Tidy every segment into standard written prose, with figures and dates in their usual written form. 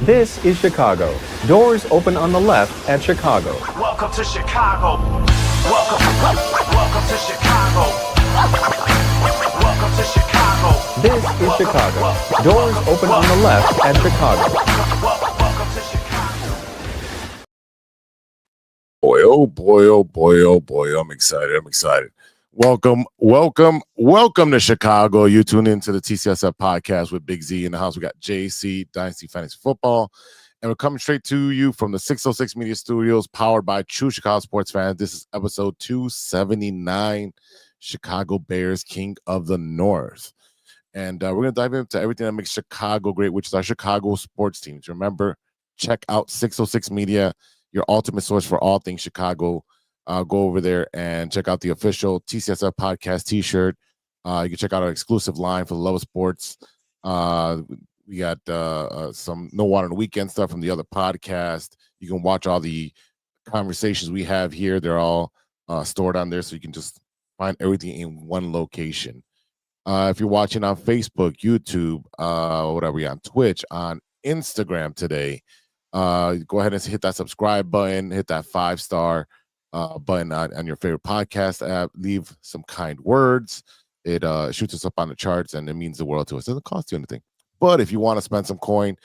This is Chicago. Doors open on the left at Chicago. Welcome to Chicago. Welcome to Chicago. Welcome to Chicago. This is Chicago. Doors open on the left at Chicago. Welcome to Chicago. Boy, oh boy, oh boy, oh boy. I'm excited. Welcome to Chicago. You tune into the TCSF podcast with Big Z in the house. We got JC, Dynasty Fantasy Football, and we're coming straight to you from the 606 Media Studios, powered by True Chicago Sports Fans. This is episode 279, Chicago Bears, King of the North. And we're going to dive into everything that makes Chicago great, which is our Chicago sports teams. Remember, check out 606 Media, your ultimate source for all things Chicago. Go over there and check out the official TCSF podcast t-shirt. You can check out our exclusive line for the love of sports. We got some No Water on the Weekend stuff from the other podcast. You can watch all the conversations we have here. They're all stored on there, so you can just find everything in one location. If you're watching on Facebook, YouTube, whatever, we on Twitch, on Instagram today, go ahead and hit that subscribe button, hit that 5-star button on your favorite podcast app. Leave some kind words. It shoots us up on the charts, and it means the world to us. It doesn't cost you anything. But if you want to spend some coin,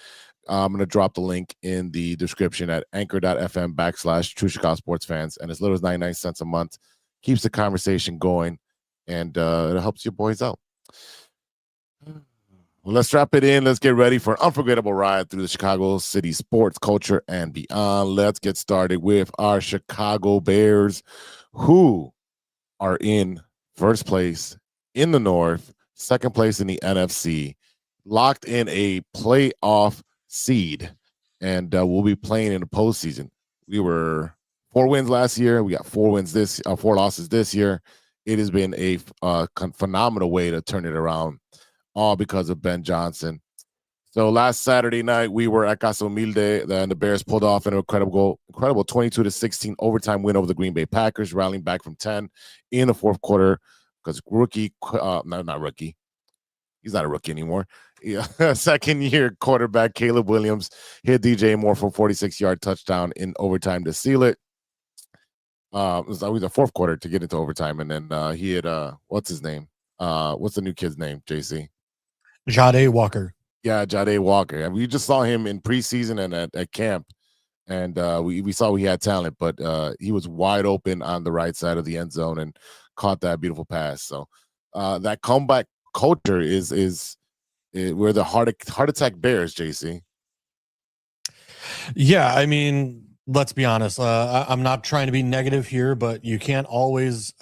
I'm going to drop the link in the description at anchor.fm/True Chicago Sports Fans. And as little as 99 cents a month keeps the conversation going, and it helps your boys out. Well, let's strap it in. Let's get ready for an unforgettable ride through the Chicago city sports culture and beyond. Let's get started with our Chicago Bears, who are in first place in the North, second place in the NFC, locked in a playoff seed, and we'll be playing in the postseason. We were 4 wins last year. We got 4 losses this year. It has been a phenomenal way to turn it around, all because of Ben Johnson. So last Saturday night, we were at Casa Humilde, and the Bears pulled off an incredible 22-16 overtime win over the Green Bay Packers, rallying back from 10 in the fourth quarter because not rookie. He's not a rookie anymore. Second-year quarterback Calebwilliams hit DJ Moore for a 46-yard touchdown in overtime to seal it. It was the fourth quarter to get into overtime, and then he had what's his name? What's the new kid's name, JC? Jahdae Walker. Yeah, Jahdae Walker. And we just saw him in preseason and at camp, and we saw he had talent, but he was wide open on the right side of the end zone and caught that beautiful pass. So that comeback culture is we're the heart attack Bears, JC. Yeah, I mean, let's be honest. I'm not trying to be negative here, but you can't always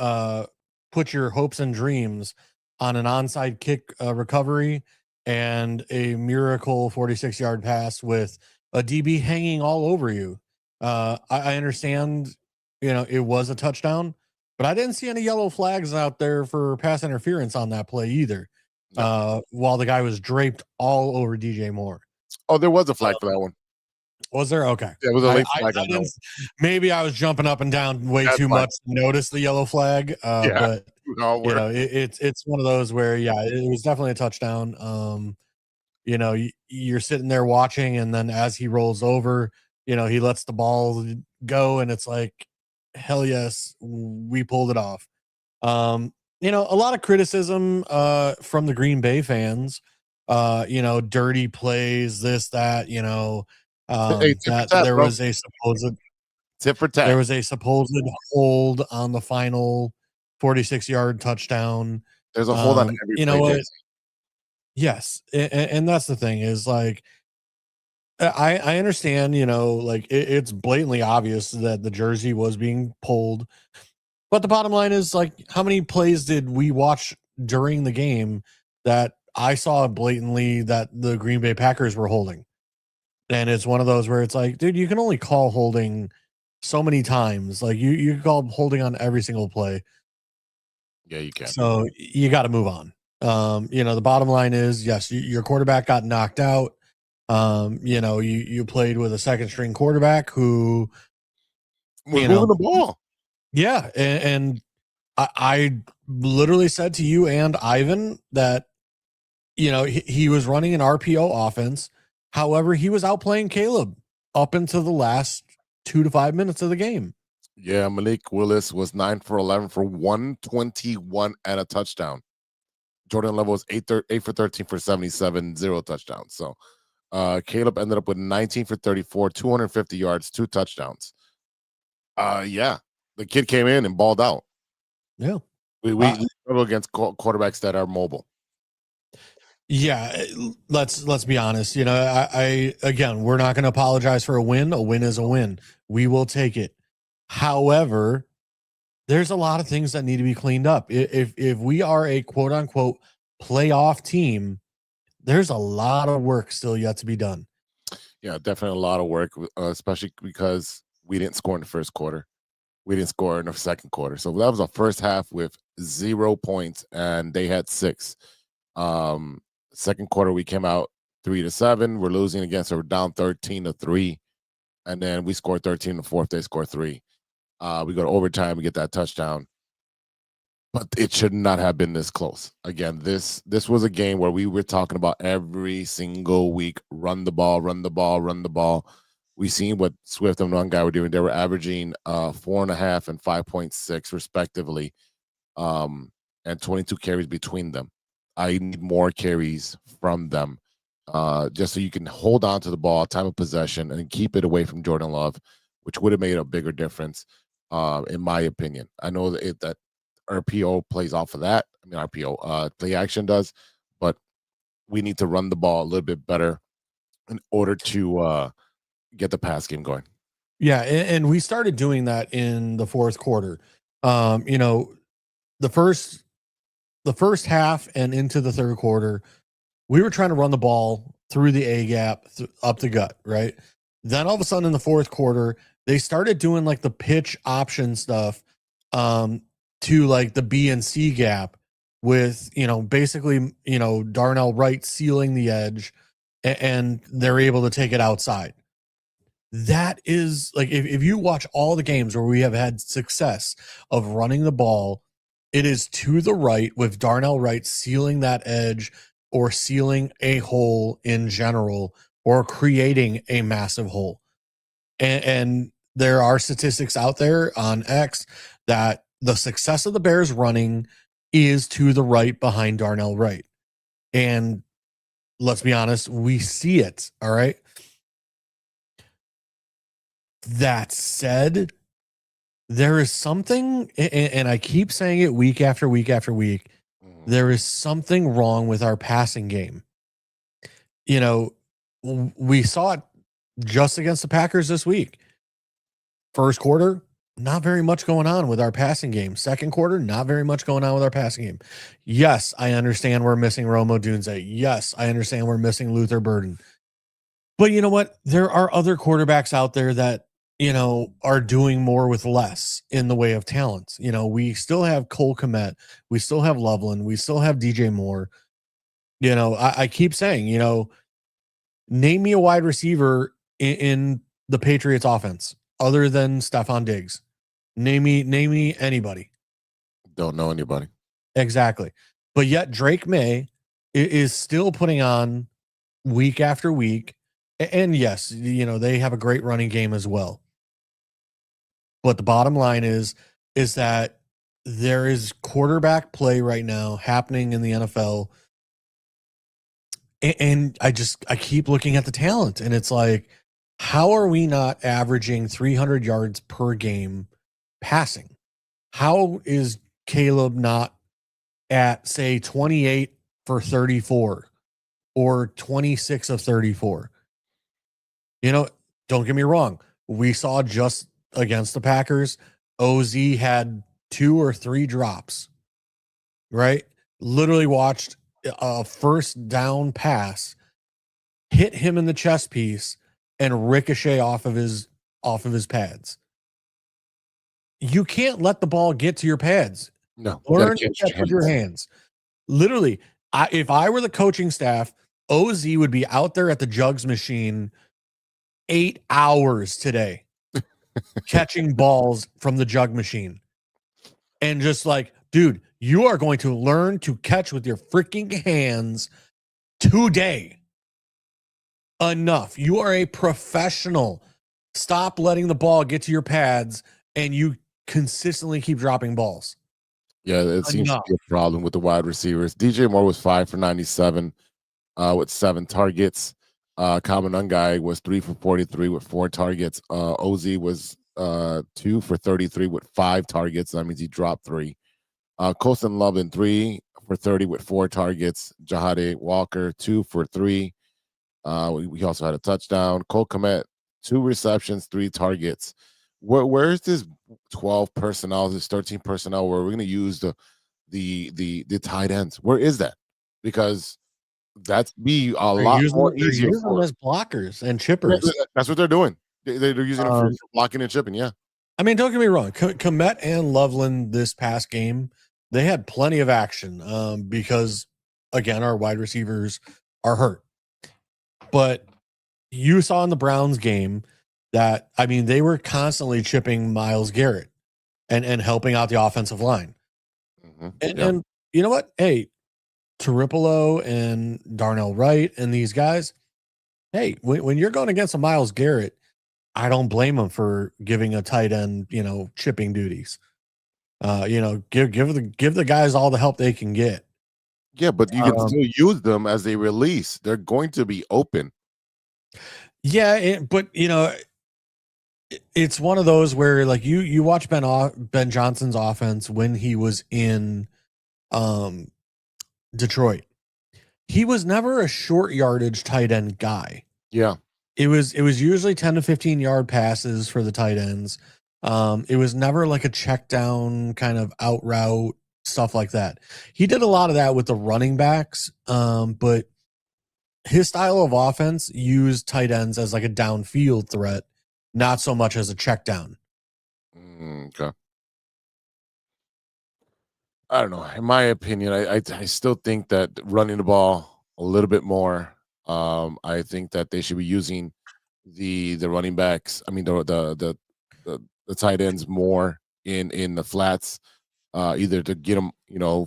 put your hopes and dreams on an onside kick recovery and a miracle 46-yard pass with a DB hanging all over you. I understand, it was a touchdown, but I didn't see any yellow flags out there for pass interference on that play either. While the guy was draped all over DJ Moore. Oh, there was a flag for that one. Was there? Okay. Yeah, it was a late flag. Maybe I was jumping up and down way too much to notice the yellow flag. But it's one of those where, it was definitely a touchdown. You're sitting there watching, and then as he rolls over, he lets the ball go, and it's like, hell yes, we pulled it off. A lot of criticism from the Green Bay fans. Dirty plays, this, that, there was a supposed tip for tat. There was a supposed hold on the final 46-yard touchdown. There's a hold on every play. What? Yes, and that's the thing is, like, I understand, it's blatantly obvious that the jersey was being pulled, but the bottom line is, like, how many plays did we watch during the game that I saw blatantly that the Green Bay Packers were holding? And it's one of those where it's like, dude, you can only call holding so many times. Like, you can call holding on every single play. Yeah, you can. So you got to move on. The bottom line is, yes, your quarterback got knocked out. You played with a second string quarterback who was moving the ball. Yeah. And I literally said to you and Ivan that, he was running an RPO offense. However, he was outplaying Caleb up into the last 2 to 5 minutes of the game. Yeah, Malik Willis was 9 for 11 for 121 and a touchdown. Jordan Love was 8 for 13 for 77, 0 touchdowns. So Caleb ended up with 19 for 34, 250 yards, 2 touchdowns. Yeah, the kid came in and balled out. Yeah. We struggle against quarterbacks that are mobile. Yeah, let's be honest. You know, I again, we're not going to apologize for a win. A win is a win. We will take it. However, there's a lot of things that need to be cleaned up. If we are a quote unquote playoff team, there's a lot of work still yet to be done. Yeah, definitely a lot of work, especially because we didn't score in the first quarter. We didn't score in the second quarter. So that was a first half with 0 points, and they had 6. Second quarter, we came out 3-7. We're losing against them. We're down 13-3. And then we scored 13 in the fourth. They scored 3. We go to overtime. We get that touchdown. But it should not have been this close. Again, this was a game where we were talking about every single week, run the ball, run the ball, run the ball. We seen what Swift and one guy were doing. They were averaging 4.5 and 5.6 respectively, and 22 carries between them. I need more carries from them, just so you can hold on to the ball, time of possession, and keep it away from Jordan Love, which would have made a bigger difference, in my opinion. I know that RPO plays off of that. I mean, RPO play action does, but we need to run the ball a little bit better in order to get the pass game going. Yeah, and we started doing that in the fourth quarter. You know, the first half and into the third quarter, we were trying to run the ball through the A gap, up the gut, right? Then all of a sudden in the fourth quarter, they started doing like the pitch option stuff to like the B and C gap with, you know, basically, you know, Darnell Wright sealing the edge, and they're able to take it outside. That is like, if you watch all the games where we have had success of running the ball, it is to the right with Darnell Wright sealing that edge or sealing a hole in general or creating a massive hole. And there are statistics out there on X that the success of the Bears running is to the right behind Darnell Wright. And let's be honest, we see it. All right. That said, there is something, and I keep saying it week after week after week, there is something wrong with our passing game. You know, we saw it just against the Packers this week. First quarter, not very much going on with our passing game. Second quarter, not very much going on with our passing game. Yes, I understand we're missing Rome Odunze. Yes, I understand we're missing Luther Burden. But you know what? There are other quarterbacks out there that, you know, are doing more with less in the way of talents. You know, we still have Cole Kmet. We still have Loveland. We still have DJ Moore. You know, I keep saying, you know, name me a wide receiver in the Patriots offense other than Stephon Diggs. Name me anybody. Don't know anybody. Exactly. But yet Drake May is still putting on week after week. And yes, you know, they have a great running game as well. But the bottom line is that there is quarterback play right now happening in the NFL. And I keep looking at the talent, and it's like, how are we not averaging 300 yards per game passing? How is Caleb not at, say, 28 for 34 or 26 of 34? You know, don't get me wrong. We saw just against the Packers, OZ had 2 or 3 drops, right? Literally watched a first down pass hit him in the chest piece and ricochet off of his pads. You can't let the ball get to your pads. No, Learn to catch with your hands. Literally, if I were the coaching staff, OZ would be out there at the jugs machine 8 hours today catching balls from the jug machine. And just like, dude, you are going to learn to catch with your freaking hands today. Enough. You are a professional. Stop letting the ball get to your pads, and you consistently keep dropping balls. Yeah, it seems to Enough. be a problem with the wide receivers. DJ Moore was 5 for 97 with 7 targets. Common Unguy was 3 for 43 with 4 targets. OZ was 2 for 33 with 5 targets. That means he dropped 3. Colson Lovin 3 for 30 with 4 targets. Jahdae Walker 2 for 3. We also had a touchdown. Cole Kmet 2 receptions, 3 targets. Where's this 12 personnel, this 13 personnel where we're going to use the tight ends? Where is that? Because that's be a lot more They're easier using them for. as blockers and Yeah, chippers. that's what they're doing. They're using them for blocking and chipping. Yeah. I mean, don't get me wrong. Komet and Loveland this past game, they had plenty of action because, again, our wide receivers are hurt. But you saw in the Browns game that, I mean, they were constantly chipping Myles Garrett and helping out the offensive line. And you know what? Hey, Taripolo and Darnell Wright and these guys, hey, when you're going against a Myles Garrett, I don't blame him for giving a tight end, chipping duties. Give the guys all the help they can get. Yeah, but you can still use them as a release. They're going to be open. Yeah, but it's one of those where like you watch Ben Johnson's offense when he was in Detroit. He was never a short yardage tight end guy. Yeah. It was usually 10 to 15 yard passes for the tight ends. It was never like a check down kind of out route, stuff like that. He did a lot of that with the running backs, but his style of offense used tight ends as like a downfield threat, not so much as a check down. Okay. I don't know. In my opinion, I still think that running the ball a little bit more. I think that they should be using the running backs. I mean the tight ends more in the flats, either to get them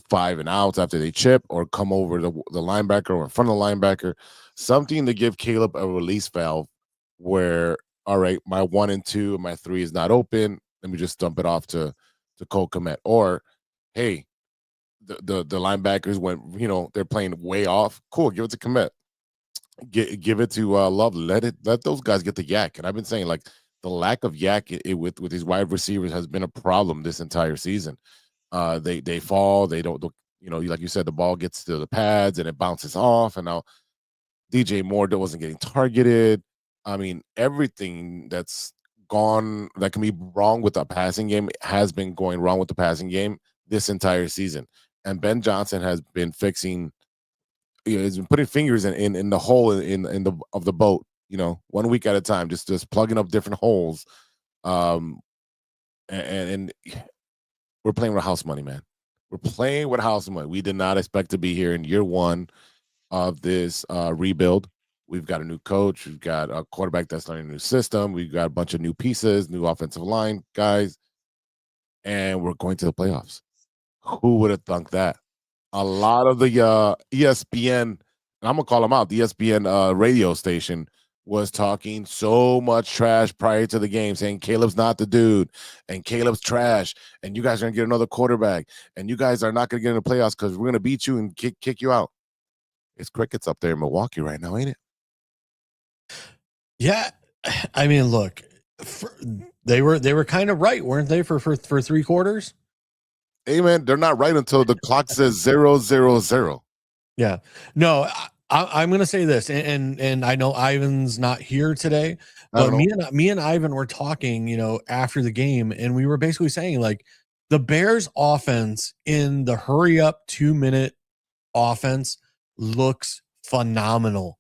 5 and outs after they chip, or come over the linebacker or in front of the linebacker, something to give Caleb a release valve where, all right, my 1 and 2 and my 3 is not open. Let me just dump it off to Cole Kmet, or hey, the linebackers went, they're playing way off. Cool, give it to Kmet. Give it to Love. Let those guys get the yak. And I've been saying, like, the lack of yak with these wide receivers has been a problem this entire season. They fall. They don't. Like you said, the ball gets to the pads and it bounces off. And now DJ Moore wasn't getting targeted. I mean, everything that's gone that can be wrong with the passing game has been going wrong with the passing game this entire season. And Ben Johnson has been fixing. He's been putting fingers in the hole in the boat. 1 week at a time, just plugging up different holes. And we're playing with house money, man. We're playing with house money. We did not expect to be here in year 1 of this rebuild. We've got a new coach. We've got a quarterback that's learning a new system. We've got a bunch of new pieces, new offensive line guys, and we're going to the playoffs. Who would have thunk that? A lot of the ESPN, and I'm gonna call them out, the ESPN radio station was talking so much trash prior to the game, saying Caleb's not the dude, and Caleb's trash, and you guys are gonna get another quarterback, and you guys are not gonna get in the playoffs because we're gonna beat you and kick you out. It's crickets up there in Milwaukee right now, ain't it? Yeah, I mean, look, they were kind of right, weren't they? For 3 quarters. Hey man, they're not right until the clock says 0-0-0. Yeah, no, I'm gonna say this, and I know Ivan's not here today, but me and Ivan were talking, after the game, and we were basically saying like the Bears offense in the hurry up 2-minute offense looks phenomenal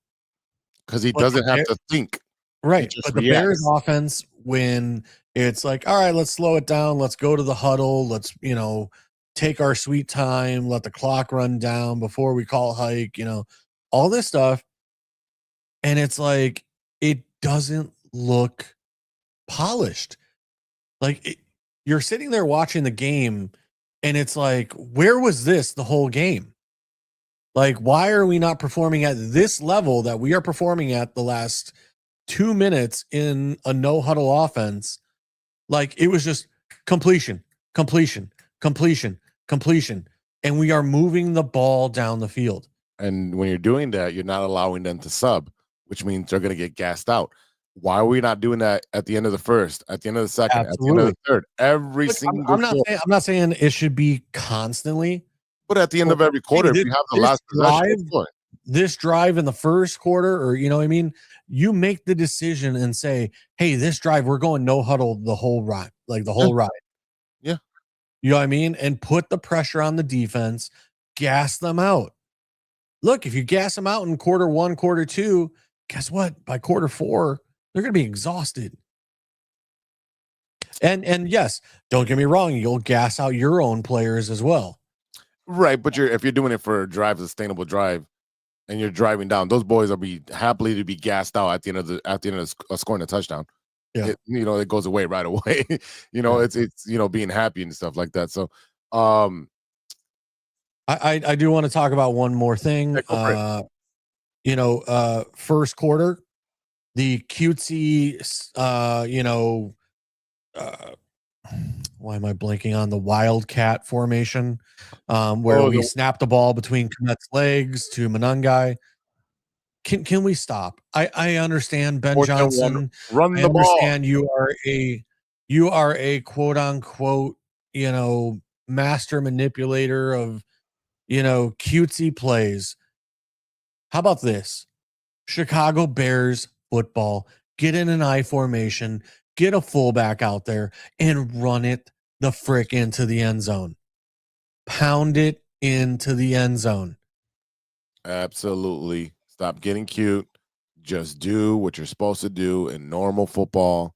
because he doesn't have to think. Right. But the Bears offense, when it's like, all right, let's slow it down. Let's go to the huddle. Let's, take our sweet time. Let the clock run down before we call hike, all this stuff. And it's like, it doesn't look polished. Like you're sitting there watching the game and it's like, where was this the whole game? Like, why are we not performing at this level that we are performing at the last 2 minutes in a no huddle offense? Like, it was just completion, completion, completion, completion. And we are moving the ball down the field. And when you're doing that, you're not allowing them to sub, which means they're going to get gassed out. Why are we not doing that at the end of the first, at the end of the second, at the end of the third? Every Look, single I'm not quarter. saying it should be constantly, But at the end of every quarter, hey, if you have the last possession, this drive in the first quarter, or you know what I mean, you make the decision and say, hey, this drive, we're going no huddle the whole ride, like the whole ride. Yeah. You know what I mean? And put the pressure on the defense, gas them out. Look, if you gas them out in quarter one, quarter two, guess what? By quarter four, they're going to be exhausted. And yes, don't get me wrong, you'll gas out your own players as well. Right, but if you're doing it for a drive, sustainable drive, and you're driving down, those boys will be happily to be gassed out at the end of scoring a touchdown. Yeah, it goes away right away. Yeah. It's being happy and stuff like that. So, I do want to talk about one more thing. First quarter, the cutesy, why am I blanking on the wildcat formation? Where we snap the ball between Komet's legs to Manungai. Can we stop? I understand Ben Johnson. Run I the ball. understand you are a quote unquote, master manipulator of, cutesy plays. How about this? Chicago Bears football, get in an I formation, get a fullback out there and run it the frick into the end zone. Pound it into the end zone. Absolutely. Stop getting cute. Just do what you're supposed to do in normal football.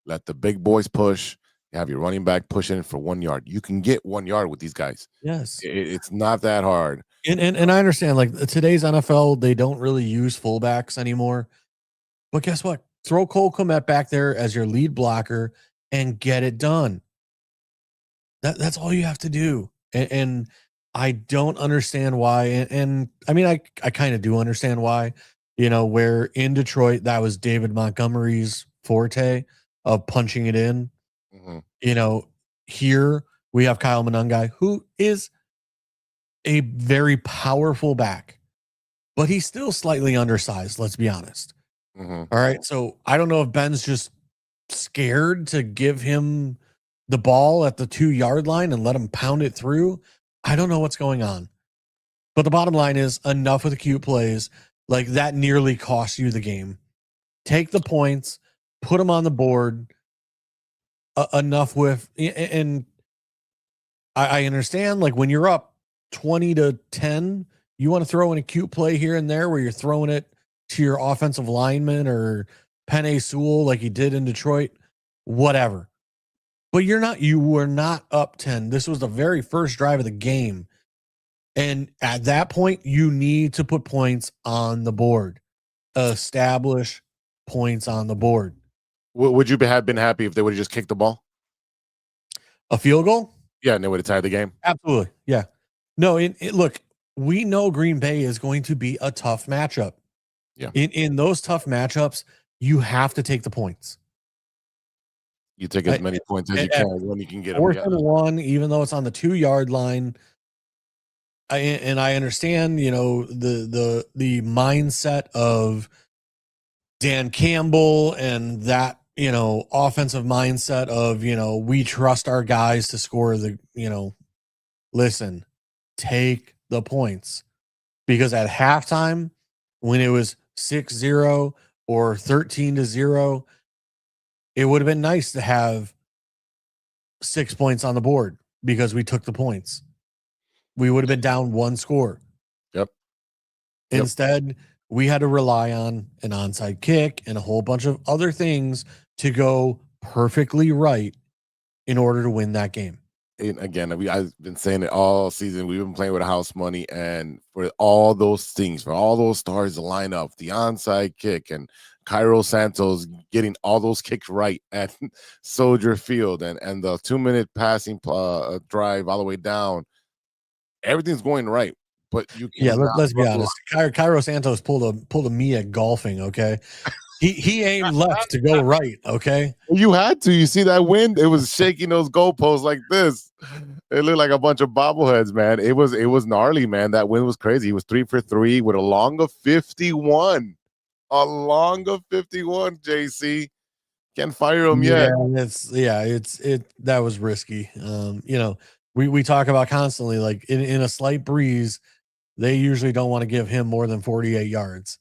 Let the big boys push. Have your running back pushing for 1 yard. You can get 1 yard with these guys. Yes. It's not that hard. And I understand, like, today's NFL, they don't really use fullbacks anymore. But guess what? Throw Cole Kmet back there as your lead blocker and get it done. That's all you have to do. And I don't understand why. And I mean, I kind of do understand why, where in Detroit, that was David Montgomery's forte of punching it in. Mm-hmm. Here we have Kyle Manungai, who is a very powerful back, but he's still slightly undersized. Let's be honest. Mm-hmm. All right. So I don't know if Ben's just scared to give him the ball at the 2-yard line and let him pound it through. I don't know what's going on. But the bottom line is enough with the cute plays. Like, that nearly cost you the game. Take the points, put them on the board. Enough with, and I understand, like, when you're up 20-10, you want to throw in a cute play here and there where you're throwing it to your offensive lineman or Penei Sewell like you did in Detroit, whatever. But you were not up 10. This was the very first drive of the game. And at that point, you need to put points on the board. Establish points on the board. Would you have been happy if they would have just kicked the ball? A field goal? Yeah, and they would have tied the game. Absolutely. Yeah. No, look, we know Green Bay is going to be a tough matchup. Yeah. In those tough matchups, you have to take the points. You take as many points as you can when you can get them. 4th and 1, even though it's on the 2-yard line. I understand, the mindset of Dan Campbell and that, offensive mindset of, we trust our guys to score the, listen, take the points. Because at halftime, when it was 6-0 or 13-0, it would have been nice to have 6 points on the board because we took the points. We would have been down 1 score. Yep. Instead, we had to rely on an onside kick and a whole bunch of other things to go perfectly right in order to win that game. And again, I've been saying it all season. We've been playing with house money, and for all those things, for all those stars to line up, the onside kick and Cairo Santos getting all those kicks right at Soldier Field, and the 2-minute passing drive all the way down, everything's going right. but you Yeah, cannot let's be run honest. Cairo Santos pulled a me at golfing. Okay, he aimed left to go right. Okay, You had to. You see that wind? It was shaking those goalposts like this. It looked like a bunch of bobbleheads, man. It was gnarly, man. That wind was crazy. He was 3 for 3 with a long of 51. A long of 51, JC. Can't fire him yet. that was risky. We talk about constantly, like in a slight breeze, they usually don't want to give him more than 48 yards.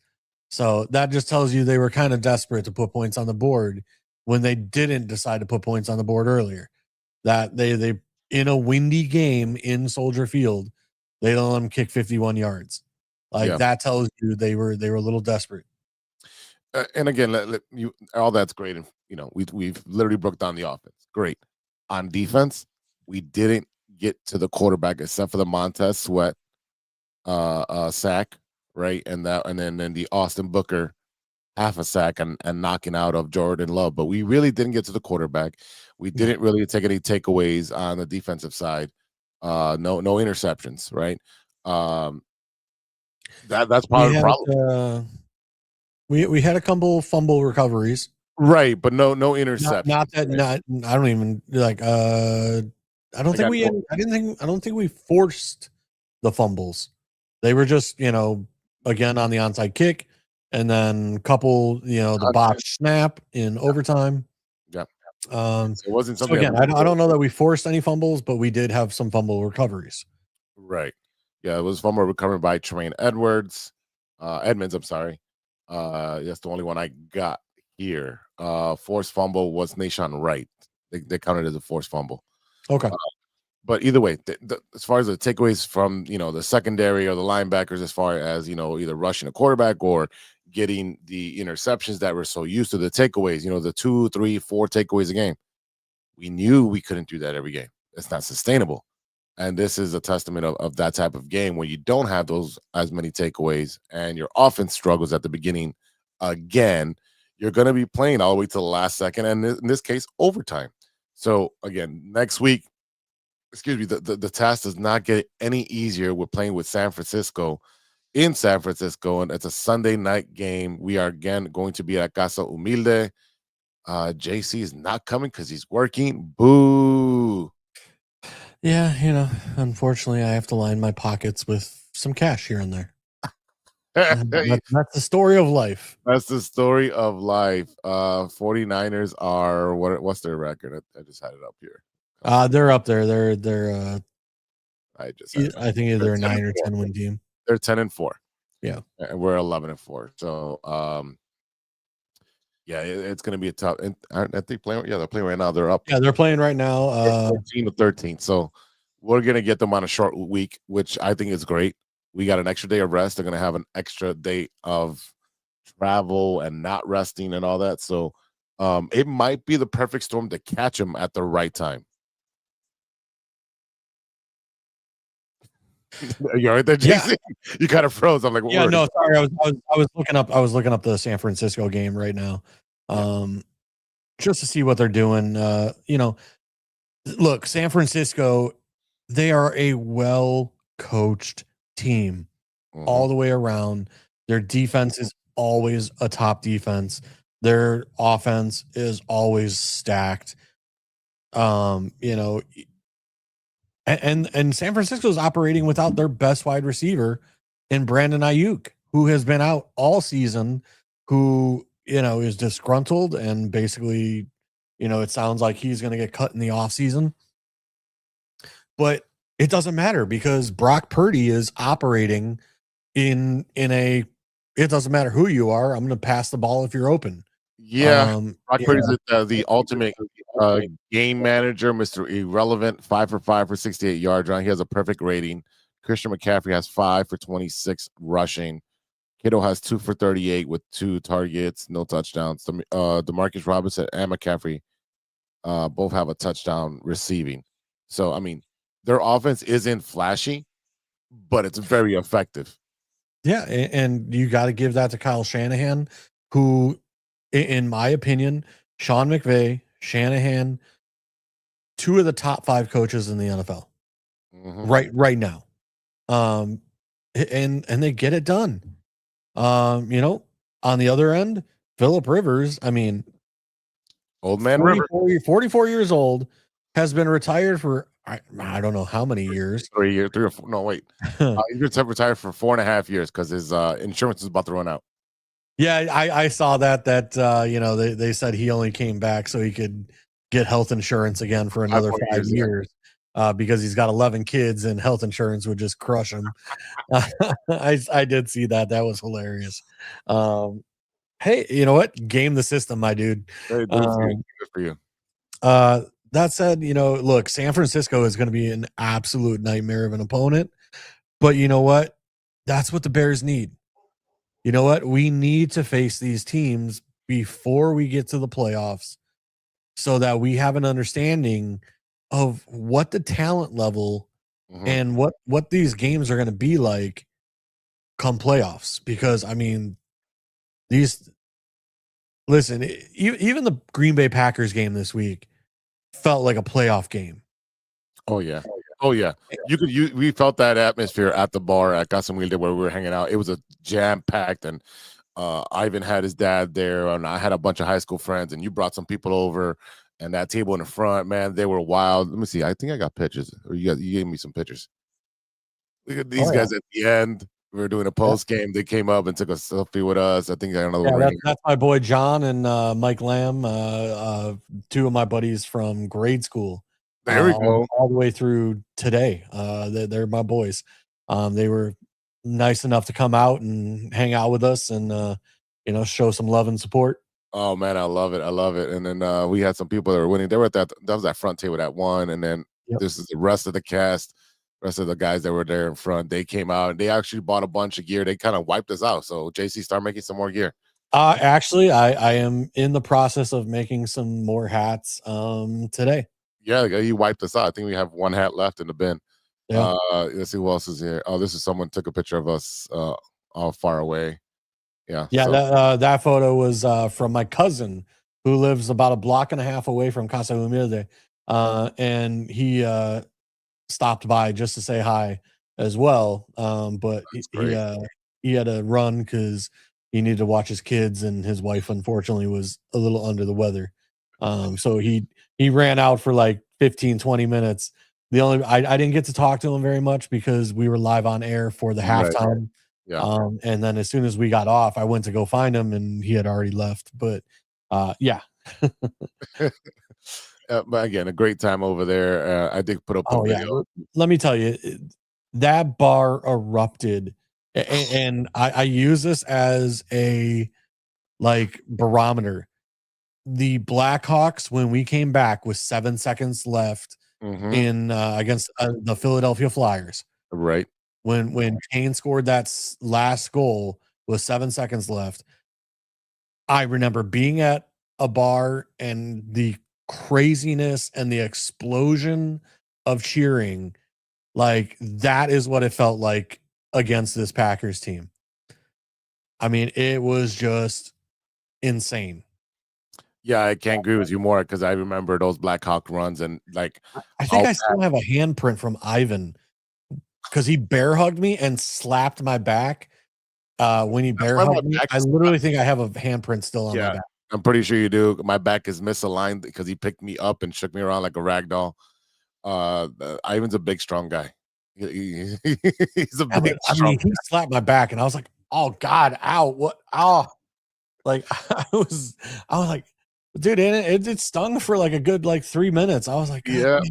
So that just tells you they were kind of desperate to put points on the board when they didn't decide to put points on the board earlier. That they in a windy game in Soldier Field, they don't let them kick 51 yards. Like that tells you they were a little desperate. And again, all that's great, and we've literally broke down the offense. Great. On defense, we didn't get to the quarterback except for the Montez Sweat sack, right? And then the Austin Booker half a sack and knocking out of Jordan Love. But we really didn't get to the quarterback. We didn't really take any takeaways on the defensive side. No interceptions, right? That's part of the problem. We had a couple fumble recoveries. Right, but no interceptions. I don't even like I don't think we forced the fumbles. They were just, again on the onside kick, and then couple, the botched snap in overtime. Yeah. So it wasn't something. So again, I don't know that we forced any fumbles, but we did have some fumble recoveries. Right. Yeah, it was fumble recovered by Tremaine Edmonds. I'm sorry. That's the only one I got here. Forced fumble was Nahshon Wright. They counted as a forced fumble. Okay. But either way, as far as the takeaways from the secondary or the linebackers, as far as either rushing a quarterback or getting the interceptions that we're so used to, the takeaways, the 2, 3, 4 takeaways a game, we knew we couldn't do that every game. It's not sustainable. And this is a testament of that type of game when you don't have those as many takeaways and your offense struggles at the beginning again. You're going to be playing all the way to the last second, and in this case, overtime. So again, next week, the task does not get any easier. We're playing with San Francisco in San Francisco, and it's a Sunday night game. We are again going to be at Casa Humilde. JC is not coming because he's working. Boo. Yeah, unfortunately, I have to line my pockets with some cash here and there. That's the story of life. That's the story of life. 49ers are what's their record? I just had it up here. They're up there. They're I think either a 9 or 10 win team. They're 10-4. Yeah. And we're 11-4. So yeah, it's going to be a tough. And aren't they playing? Yeah, they're playing right now. They're up. Yeah, they're playing right now. 14-13. So we're going to get them on a short week, which I think is great. We got an extra day of rest. They're going to have an extra day of travel and not resting and all that. So it might be the perfect storm to catch them at the right time. You all right there, JC? Yeah. You kind of froze. I'm like, yeah, no, sorry. I was looking up the San Francisco game right now, just to see what they're doing. Look, San Francisco, they are a well-coached team all the way around. Their defense is always a top defense. Their offense is always stacked. And San Francisco is operating without their best wide receiver in Brandon Ayuk, who has been out all season, who, is disgruntled and basically, it sounds like he's going to get cut in the offseason. But it doesn't matter because Brock Purdy is operating in it doesn't matter who you are. I'm going to pass the ball if you're open. Yeah, Brock Purdy's the ultimate game manager, Mr. Irrelevant, 5 for 5 for 68 yards. He has a perfect rating. Christian McCaffrey has 5 for 26 rushing. Kittle has 2 for 38 with 2 targets, no touchdowns. Demarcus Robinson and McCaffrey both have a touchdown receiving. So, I mean, their offense isn't flashy, but it's very effective. Yeah, and you got to give that to Kyle Shanahan, who, in my opinion, Sean McVay, Shanahan, 2 of the top 5 coaches in the NFL right now. and they get it done. On the other end, Phillip Rivers, I mean, Old man River. 44 years old, has been retired for I don't know how many years. 3 years, 3 or 4. No, wait. He's been retired for 4.5 years because his insurance is about to run out. Yeah, I saw that they said he only came back so he could get health insurance again for another 5 years, because he's got 11 kids and health insurance would just crush him. I did see that. That was hilarious. Hey, you know what? Game the system, my dude. Good for you. That said, look, San Francisco is going to be an absolute nightmare of an opponent, but you know what? That's what the Bears need. You know what? We need to face these teams before we get to the playoffs so that we have an understanding of what the talent level and what these games are going to be like come playoffs. Because, I mean, listen, even the Green Bay Packers game this week felt like a playoff game. Oh, yeah. We felt that atmosphere at the bar at Casa Humilde where we were hanging out. It was a jam-packed, and Ivan had his dad there, and I had a bunch of high school friends, and you brought some people over, and that table in the front, man, they were wild. Let me see. I think I got pictures, or you gave me some pictures. Look at these guys at the end. We were doing a post game. They came up and took a selfie with us. I think I got another ring. That's my boy John and Mike Lamb, two of my buddies from grade school. There we go. All the way through today. They're my boys. They were nice enough to come out and hang out with us and show some love and support. Oh man, I love it. And then we had some people that were winning. They were at that was that front table that won, and then this is the rest of the cast, rest of the guys that were there in front. They came out and they actually bought a bunch of gear. They kind of wiped us out. So JC, start making some more gear. Actually, I am in the process of making some more hats today. Yeah, you wiped us out. I think we have one hat left in the bin. Yeah. Let's see who else is here. Oh, this is someone took a picture of us all far away. Yeah. Yeah, that photo was from my cousin who lives about a block and a half away from Casa Humilde. And he stopped by just to say hi as well. But he had to run because he needed to watch his kids, and his wife unfortunately was a little under the weather. So he ran out for like 15, 20 minutes. I didn't get to talk to him very much because we were live on air for the halftime. Yeah. And then as soon as we got off, I went to go find him and he had already left. But yeah. But again, a great time over there. I did put up a video. Let me tell you, that bar erupted. And I use this as a barometer. The Blackhawks, when we came back with 7 seconds left in against the Philadelphia Flyers, right? When Kane scored that last goal with 7 seconds left, I remember being at a bar and the craziness and the explosion of cheering. Like, that is what it felt like against this Packers team. I mean, it was just insane. Yeah, I can't agree with you more because I remember those Blackhawk runs and I think I still have a handprint from Ivan because he bear hugged me and slapped my back when he bear hugged me. I literally think I have a handprint still on my back. I'm pretty sure you do. My back is misaligned because he picked me up and shook me around like a rag doll. Ivan's a big, strong guy. He's a big, strong guy. He slapped my back and I was like, oh God, ow, what? Oh, like I was like, dude, and it stung for like a good 3 minutes. I was like, yep.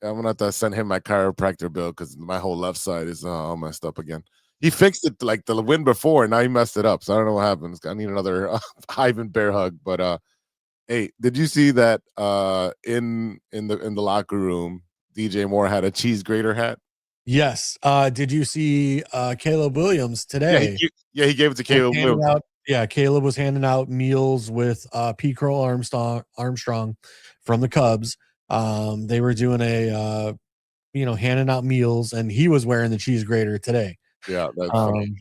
I'm gonna have to send him my chiropractor bill because my whole left side is all messed up again. He fixed it like the win before, and now he messed it up. So I don't know what happens. I need another Ivan bear hug. But hey, did you see that in the locker room, DJ Moore had a cheese grater hat? Yes. Did you see Calebwilliams today? Yeah, he gave it to Caleb. Caleb was handing out meals with P. Crow Armstrong from the Cubs. They were doing handing out meals, and he was wearing the cheese grater today. Yeah, that's funny.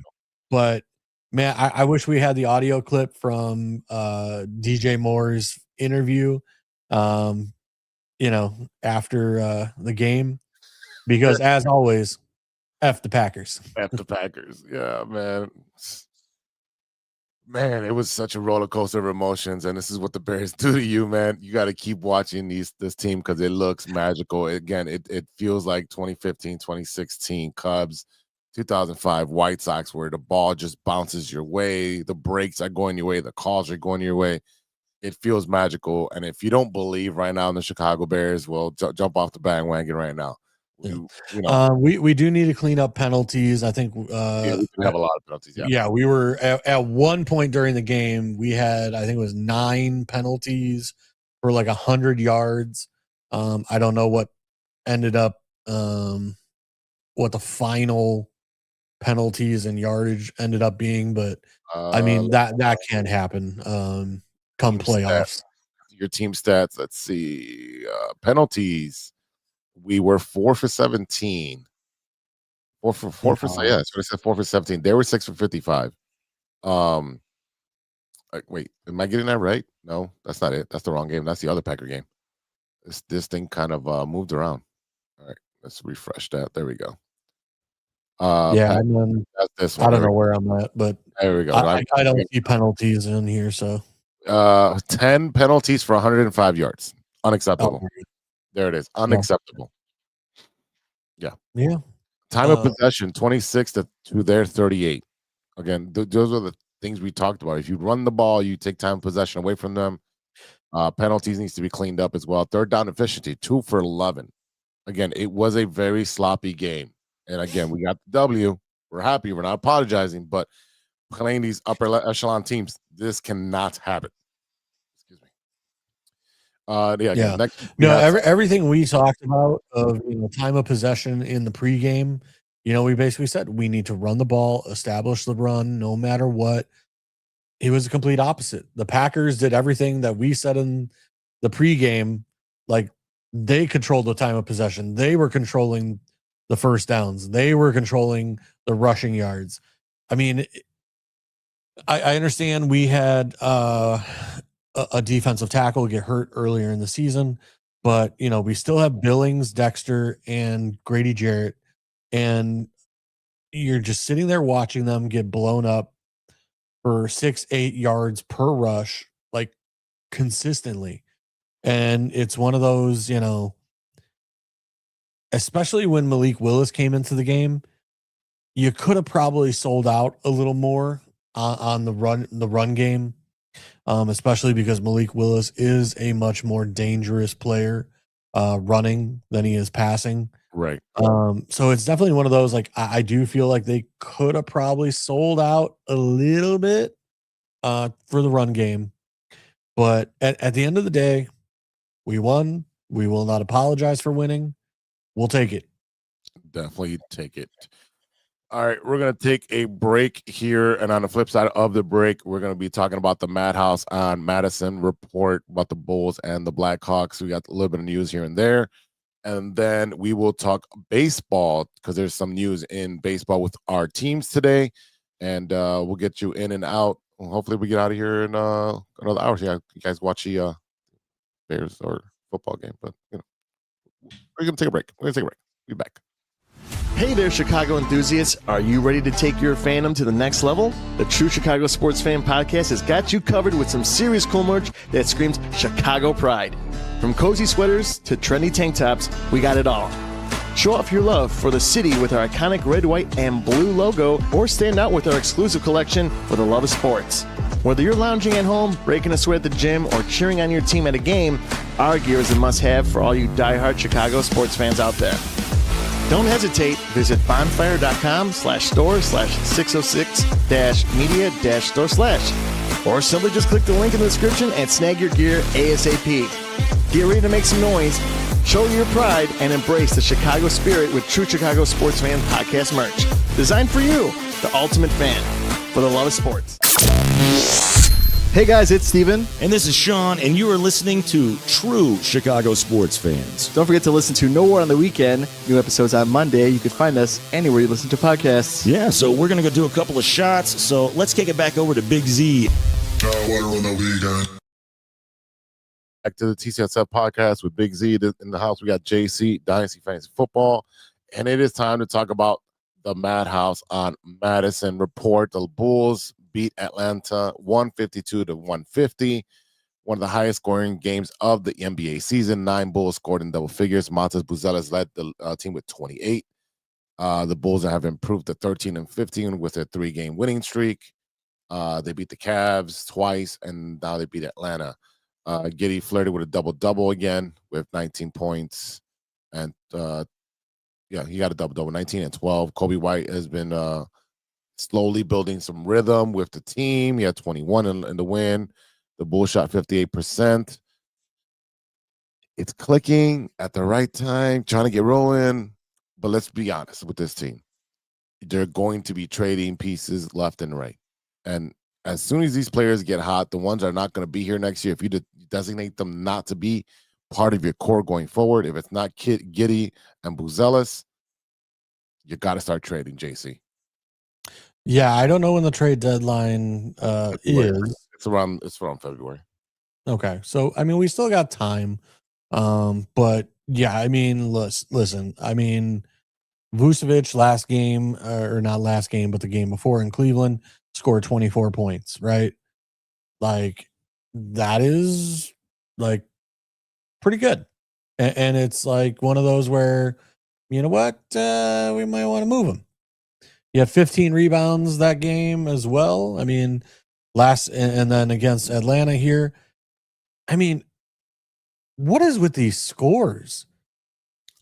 But man, I wish we had the audio clip from DJ Moore's interview, after the game, because as always, F the Packers. F the Packers. Yeah, man. Man, it was such a roller coaster of emotions, and this is what the Bears do to you, man. You got to keep watching this team because it looks magical. Again, it feels like 2015, 2016 Cubs, 2005 White Sox, where the ball just bounces your way, the breaks are going your way, the calls are going your way. It feels magical, and if you don't believe right now in the Chicago Bears, well, jump off the bandwagon right now. We do need to clean up penalties. I think We have a lot of penalties. Yeah, we were at one point during the game, we had, I think it was 9 penalties for like 100 yards. I don't know what ended up, what the final penalties and yardage ended up being, but I mean, that can't happen come playoffs. Your team stats, let's see, penalties. We were 4 for 17. 4 for yeah, that's what I said. 4 for 17. They were 6 for 55. Wait, am I getting that right? No, that's not it. That's the wrong game. That's the other Packer game. This thing kind of moved around. All right, let's refresh that. There we go. Yeah, and then that's this one. I don't know where I'm at, but there we go. I don't see penalties in here, so 10 penalties for 105 yards. Unacceptable. Oh. There it is. Unacceptable. Yeah. Time of possession, 26 to their 38. Again, those are the things we talked about. If you run the ball, you take time of possession away from them. Penalties needs to be cleaned up as well. Third down efficiency, 2 for 11. Again, it was a very sloppy game. And again, we got the W. We're happy. We're not apologizing, but playing these upper echelon teams, this cannot happen. Excuse me. Everything we talked about of time of possession in the pregame, we basically said we need to run the ball, establish the run, no matter what. It was a complete opposite. The Packers did everything that we said in the pregame. Like, they controlled the time of possession. They were controlling the first downs. They were controlling the rushing yards. I mean, I understand we had a defensive tackle get hurt earlier in the season, but we still have Billings, Dexter, and Grady Jarrett, and you're just sitting there watching them get blown up for 6-8 yards per rush, like, consistently. And it's one of those, especially when Malik Willis came into the game, you could have probably sold out a little more on the run game. Especially because Malik Willis is a much more dangerous player running than he is passing. Right. So it's definitely one of those, like, I do feel like they could have probably sold out a little bit for the run game. But at the end of the day, we won. We will not apologize for winning. We'll take it. Definitely take it. All right, we're going to take a break here. And on the flip side of the break, we're going to be talking about the Madhouse on Madison report about the Bulls and the Blackhawks. We got a little bit of news here and there. And then we will talk baseball because there's some news in baseball with our teams today. And we'll get you in and out. Hopefully we get out of here in another hour. Yeah, you guys watch the Bears or football game. But, we're going to take a break. Be back. Hey there, Chicago enthusiasts. Are you ready to take your fandom to the next level? The True Chicago Sports Fan Podcast has got you covered with some serious cool merch that screams Chicago pride. From cozy sweaters to trendy tank tops, we got it all. Show off your love for the city with our iconic red, white, and blue logo, or stand out with our exclusive collection for the love of sports. Whether you're lounging at home, breaking a sweat at the gym, or cheering on your team at a game, our gear is a must-have for all you diehard Chicago sports fans out there. Don't hesitate. Visit bonfire.com/store/606-media-store/. Or simply just click the link in the description and snag your gear ASAP. Get ready to make some noise, show your pride, and embrace the Chicago spirit with True Chicago Sports Fan Podcast merch. Designed for you, the ultimate fan, for the love of sports. Hey guys, it's Steven. And this is Sean, and you are listening to True Chicago Sports Fans. Don't forget to listen to No War on the Weekend. New episodes on Monday. You can find us anywhere you listen to podcasts. Yeah, so we're going to go do a couple of shots. So let's kick it back over to Big Z. Back to the TCSF podcast with Big Z in the house. We got JC, Dynasty Fantasy Football. And it is time to talk about the Madhouse on Madison report. The Bulls beat Atlanta 152 to 150. One of the highest scoring games of the NBA season. 9 Bulls scored in double figures. Montes Buzelis led the team with 28. The Bulls have improved to 13 and 15 with a 3-game winning streak. They beat the Cavs twice, and now they beat Atlanta. Giddey flirted with a double-double again with 19 points. And, he got a double-double, 19 and 12. Kobe White has been slowly building some rhythm with the team. He had 21 in the win. The Bulls shot 58%. It's clicking at the right time, trying to get rolling. But let's be honest with this team. They're going to be trading pieces left and right. And as soon as these players get hot, the ones that are not going to be here next year, if you designate them not to be part of your core going forward, if it's not Giddey and Buzelis, you got to start trading, JC. Yeah, I don't know when the trade deadline is. It's around February. Okay, so I mean, we still got time, but yeah, I mean, listen, I mean, Vucevic last game, or not last game, but the game before in Cleveland, scored 24 points, right? Like, that is like pretty good, and it's like one of those where, you know what, we might want to move him. He had 15 rebounds that game as well. I mean, and then against Atlanta here. I mean, what is with these scores?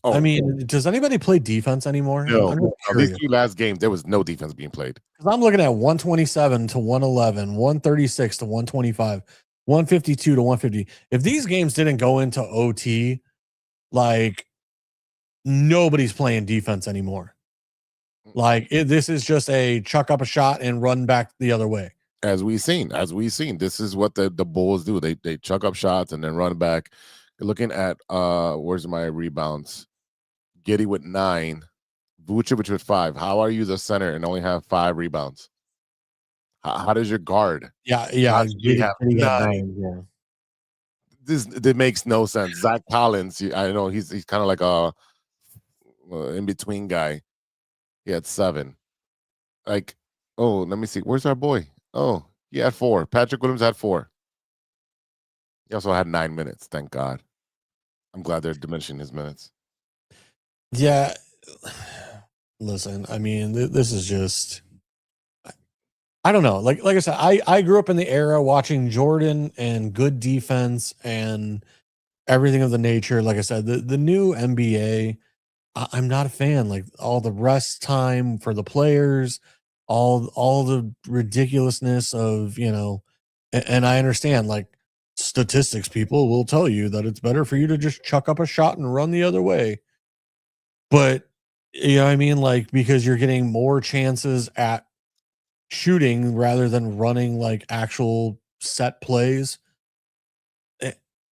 Oh, I mean, does anybody play defense anymore? No. These 2 last games, there was no defense being played. Because I'm looking at 127 to 111, 136 to 125, 152 to 150. If these games didn't go into OT, like, nobody's playing defense anymore. Like, this is just a chuck up a shot and run back the other way. As we've seen, this is what the Bulls do. They chuck up shots and then run back. Looking at where's my rebounds? Giddey with 9, Vucevic with 5. How are you the center and only have 5 rebounds? How does your guard? Yeah. Giddey have 9? Yeah. This makes no sense. Zach Collins, I know he's kind of like a in between guy. He had 7. Like, oh, let me see. Where's our boy? Oh, he had 4. Patrick Williams had 4. He also had 9 minutes. Thank God. I'm glad they're diminishing his minutes. Yeah. Listen, I mean, this is just, I don't know. Like I said, I grew up in the era watching Jordan and good defense and everything of the nature. Like I said, the new NBA, I'm not a fan. Like, all the rest time for the players, all the ridiculousness of, and I understand, like, statistics people will tell you that it's better for you to just chuck up a shot and run the other way. But, you know what I mean? Like, because you're getting more chances at shooting rather than running like actual set plays.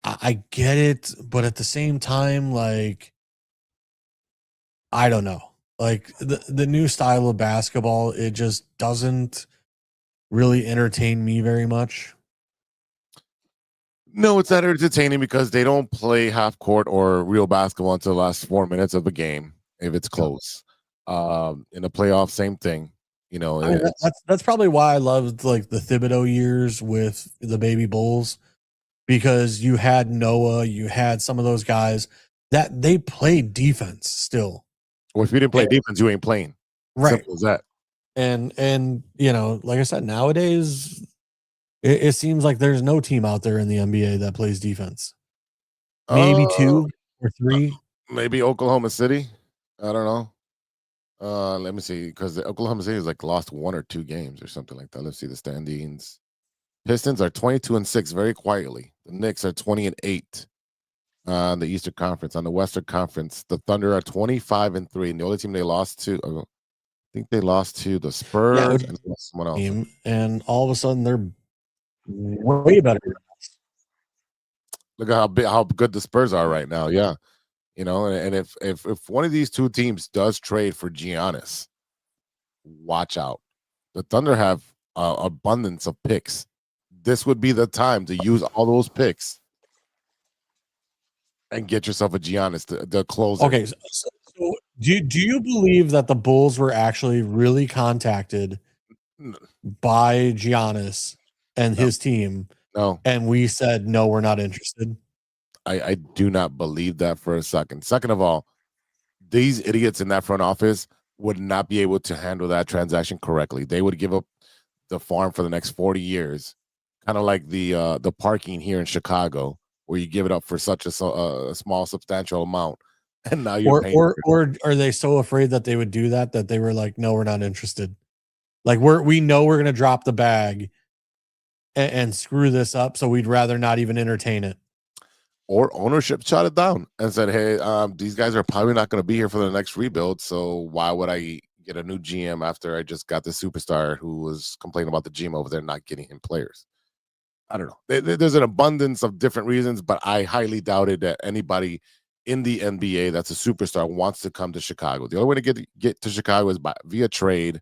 I get it, but at the same time, like, I don't know. Like, the new style of basketball, it just doesn't really entertain me very much. No, it's not entertaining because they don't play half court or real basketball until the last 4 minutes of a game if it's close. In the playoffs, same thing. I mean, that's probably why I loved, like, the Thibodeau years with the Baby Bulls, because you had Noah, you had some of those guys that they played defense still. Well, if you didn't play defense, you ain't playing. Right. Simple as that. And like I said, nowadays it seems like there's no team out there in the NBA that plays defense. Maybe 2 or 3. Maybe Oklahoma City. I don't know. Let me see, because Oklahoma City has like lost 1 or 2 games or something like that. Let's see the standings. Pistons are 22-6 very quietly. The Knicks are 20-8 on the Eastern Conference. On the Western Conference, the Thunder are 25-3. And the only team they lost to, I think they lost to the Spurs and someone else. And all of a sudden they're way better. Look at how good the Spurs are right now. Yeah. And if one of these 2 teams does trade for Giannis, watch out. The Thunder have abundance of picks. This would be the time to use all those picks and get yourself a Giannis to close. Okay, so Do you believe that the Bulls were actually really contacted N- by Giannis and No. his team, No, and we said no, we're not interested? I do not believe that for a second. Second of all, these idiots in that front office would not be able to handle that transaction correctly. They would give up the farm for the next 40 years, kind of like the parking here in Chicago, where you give it up for such a small substantial amount, and now you're paying. Or are they so afraid that they would do that they were like, no, we're not interested? Like we know we're gonna drop the bag and screw this up, so we'd rather not even entertain it. Or ownership shot it down and said, "Hey, these guys are probably not going to be here for the next rebuild. So why would I get a new GM after I just got the superstar who was complaining about the GM over there not getting him players?" I don't know. There's an abundance of different reasons, but I highly doubted that anybody in the NBA that's a superstar wants to come to Chicago. The only way to get to Chicago is via trade,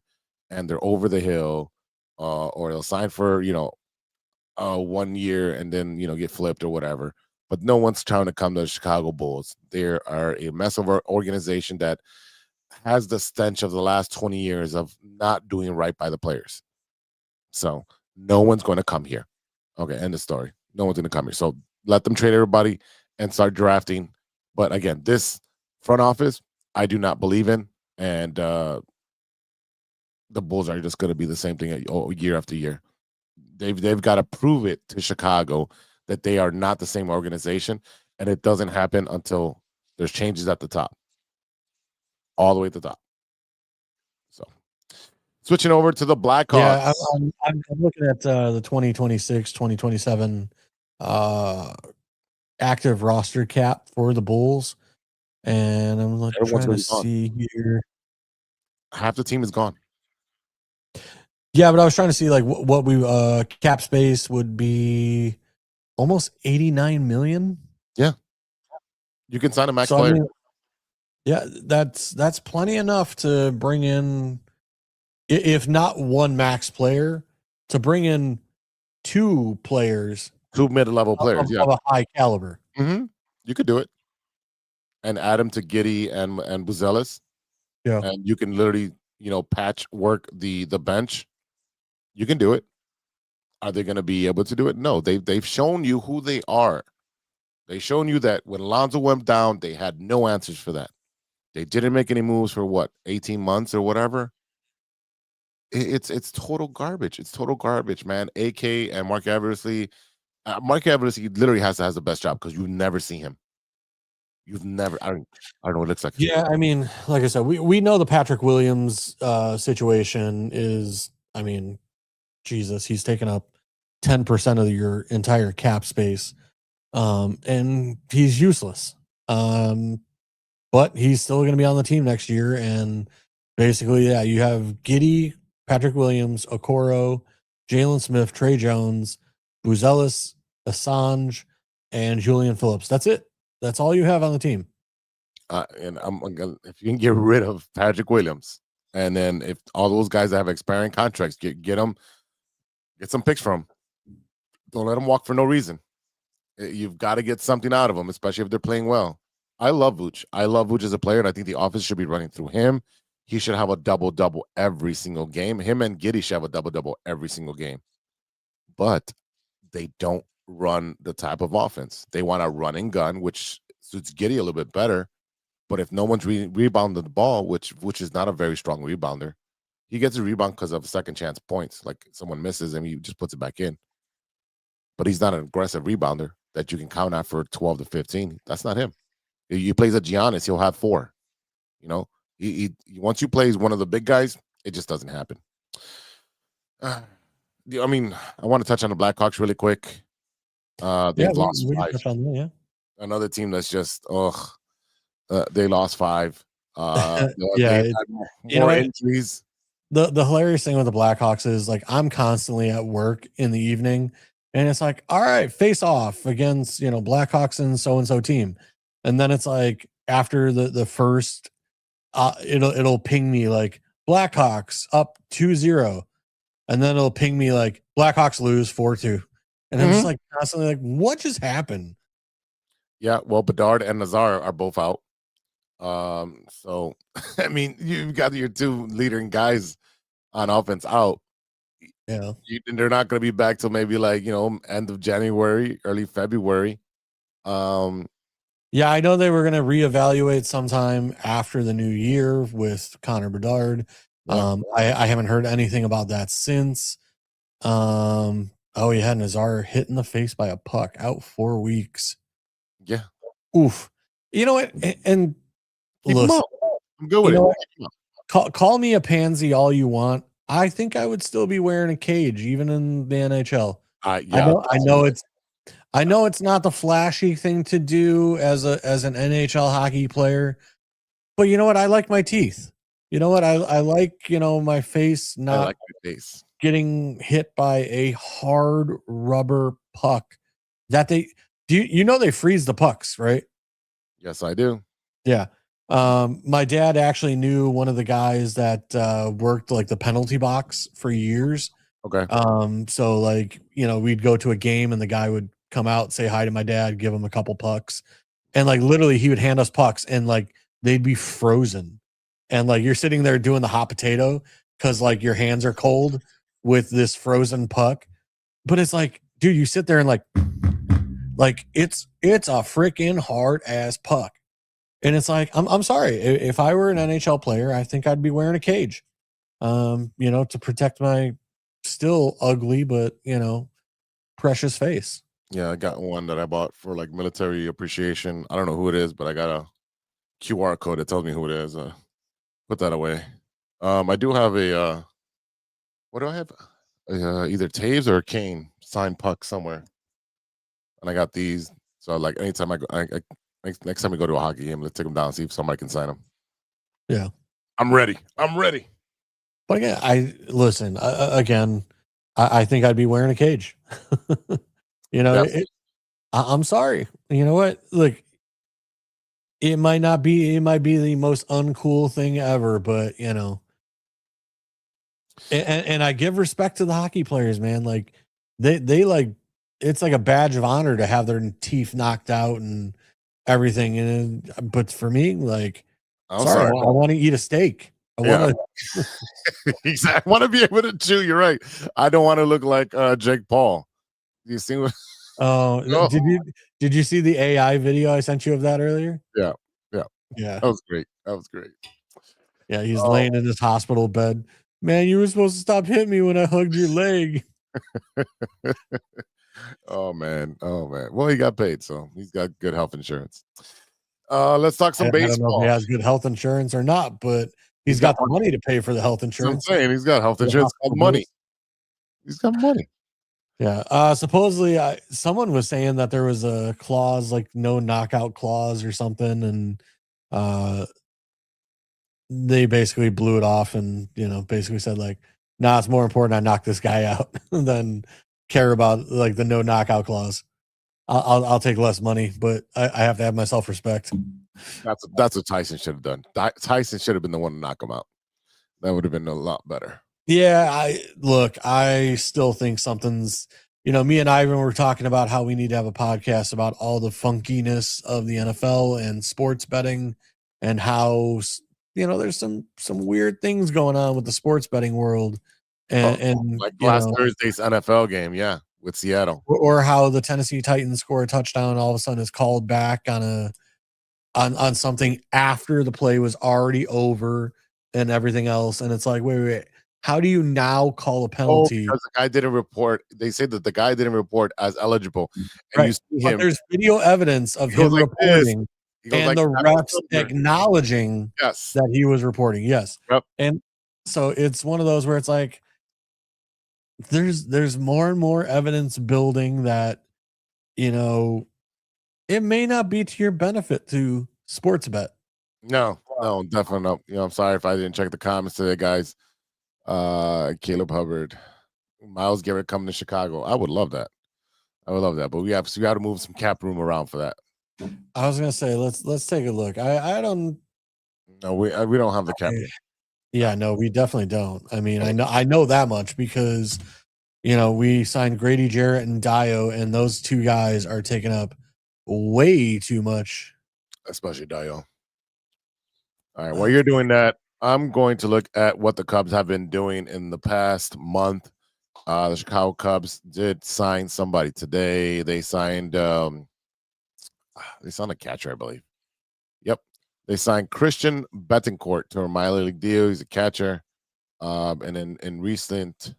and they're over the hill, or they'll sign for 1 year and then get flipped or whatever. But no one's trying to come to the Chicago Bulls. They are a mess of an organization that has the stench of the last 20 years of not doing right by the players. So no one's going to come here. Okay, end of story. No one's going to come here. So let them trade everybody and start drafting. But again, this front office, I do not believe in. And the Bulls are just going to be the same thing year after year. They've got to prove it to Chicago that they are not the same organization, and it doesn't happen until there's changes at the top, all the way at the top. So, switching over to the Blackhawks. Yeah, I'm looking at the 2026, 2027 active roster cap for the Bulls, and I'm Everyone's trying to gonna be see here. Half the team is gone. Yeah, but I was trying to see like what we cap space would be. Almost 89 million. Yeah, you can sign a max So, player. I mean, yeah, that's plenty enough to bring in, if not one max player, to bring in two players, Two mid-level players. of a high caliber. Mm-hmm. You could do it, and add them to Giddey and Buzelis. Yeah, and you can literally patch work the bench. You can do it. Are they going to be able to do it? No, they've shown you who they are. They've shown you that when Alonzo went down, they had no answers for that. They didn't make any moves for 18 months or whatever. It's total garbage. It's total garbage, man. AK and Mark Eversley. Mark Eversley literally has the best job because you never see him. You've never. I don't know what it looks like. yeah. I mean, like I said, we know the Patrick Williams situation is. I mean, Jesus, he's taken up 10% of your entire cap space, and he's useless. But he's still going to be on the team next year, and basically, yeah, you have Giddey, Patrick Williams, Okoro, Jalen Smith, Trey Jones, Buzelis, Assange, and Julian Phillips. That's it. That's all you have on the team. And if you can get rid of Patrick Williams, and then if all those guys that have expiring contracts, get them. Get some picks from them. Don't let them walk for no reason. You've got to get something out of them, especially if they're playing well. I love Vooch. I love Vooch as a player, and I think the offense should be running through him. He should have a double-double every single game. Him and Giddey should have a double-double every single game. But they don't run the type of offense. They want a run and gun, which suits Giddey a little bit better. But if no one's rebounding the ball, which is not a very strong rebounder, he gets a rebound because of second chance points. Like someone misses and he just puts it back in. But he's not an aggressive rebounder that you can count out for 12 to 15. That's not him. He plays at Giannis, he'll have 4. He once you play one of the big guys, it just doesn't happen. I mean, I want to touch on the Blackhawks really quick. They've lost 5. Yeah. Another team that's just they lost 5. Yeah, more injuries. The hilarious thing with the Blackhawks is like I'm constantly at work in the evening, and it's like, all right, face off against Blackhawks and so team, and then it's like after the first, it'll ping me like Blackhawks up 2-0, and then it'll ping me like Blackhawks lose 4-2, and I'm just like constantly like, what just happened? Yeah, well, Bedard and Nazar are both out. So I mean, you've got your two leading guys on offense out. Yeah. They're not going to be back till maybe like end of January, early February. Yeah, I know they were going to reevaluate sometime after the new year with Connor Bedard. Yeah. I haven't heard anything about that since. Oh, yeah, Nazar hit in the face by a puck, out 4 weeks. Yeah. Oof. You know what? And Keep him listen, up. I'm good with you know it. what? Keep him up. Call me a pansy all you want. I think I would still be wearing a cage, even in the NHL. Yeah, I know it's not the flashy thing to do as an NHL hockey player, but you know what? I like my teeth. You know what? I like, my face I not like my face. getting hit by a hard rubber puck that they they freeze the pucks, right? Yes, I do. Yeah. My dad actually knew one of the guys that worked like the penalty box for years. Okay. So like, we'd go to a game and the guy would come out, say hi to my dad, give him a couple pucks. And like literally he would hand us pucks and like they'd be frozen. And like you're sitting there doing the hot potato because like your hands are cold with this frozen puck. But it's like, dude, you sit there and like it's a freaking hard ass puck. And it's like, I'm sorry. If I were an NHL player, I think I'd be wearing a cage. To protect my still ugly, but precious face. Yeah, I got one that I bought for like military appreciation. I don't know who it is, but I got a QR code that tells me who it is. Put that away. I do have a what do I have? Either Taves or a Kane signed puck somewhere, and I got these. So like anytime I go, next time we go to a hockey game, let's take them down and see if somebody can sign them. Yeah, I'm ready. But again, I think I'd be wearing a cage. I'm sorry. You know what? Look, it might be the most uncool thing ever, but and I give respect to the hockey players, man. Like they like it's like a badge of honor to have their teeth knocked out and everything. But for me, like, I'm sorry. sorry. I want to eat a steak. I want to. Exactly. I want to be able to chew. You're right. I don't want to look like Jake Paul. You see what? Oh, did you see the AI video I sent you of that earlier? Yeah. Yeah. That was great. Yeah, he's laying in his hospital bed. Man, you were supposed to stop hitting me when I hugged your leg. Oh man. Well, he got paid, so he's got good health insurance. Let's talk some baseball. I don't know if he has good health insurance or not, but he's got the money to pay for the health insurance. I'm saying he's got health insurance. Money. He's got money. Yeah. Supposedly, someone was saying that there was a clause, like no knockout clause or something, and they basically blew it off and basically said like, nah, it's more important I knock this guy out than care about like the no knockout clause. I'll take less money, but I have to have my self-respect. That's what Tyson should have done. Tyson should have been the one to knock him out. That would have been a lot better. Yeah, I still think something's, me and Ivan were talking about how we need to have a podcast about all the funkiness of the NFL and sports betting and how, there's some weird things going on with the sports betting world. And like last Thursday's NFL game, yeah, with Seattle. Or how the Tennessee Titans score a touchdown, all of a sudden is called back on something after the play was already over and everything else. And it's like, wait. How do you now call a penalty? Because the guy didn't report. They say that the guy didn't report as eligible. And right. you see him. But there's video evidence of him reporting and like, the refs acknowledging that he was reporting. Yes. Yep. And so it's one of those where it's like, there's more and more evidence building that, it may not be to your benefit to sports bet. No, definitely not. I'm sorry if I didn't check the comments today, guys. Caleb Hubbard, Myles Garrett coming to Chicago. I would love that. But we have to move some cap room around for that. I was gonna say let's take a look. I don't. No, we don't have the cap room. Yeah, no, we definitely don't. I mean, I know that much because we signed Grady Jarrett and Dio, and those two guys are taking up way too much. Especially Dio. All right. While you're doing that, I'm going to look at what the Cubs have been doing in the past month. The Chicago Cubs did sign somebody today. They signed a catcher, I believe. Yep. They signed Christian Betancourt to a minor league deal. He's a catcher. And in recent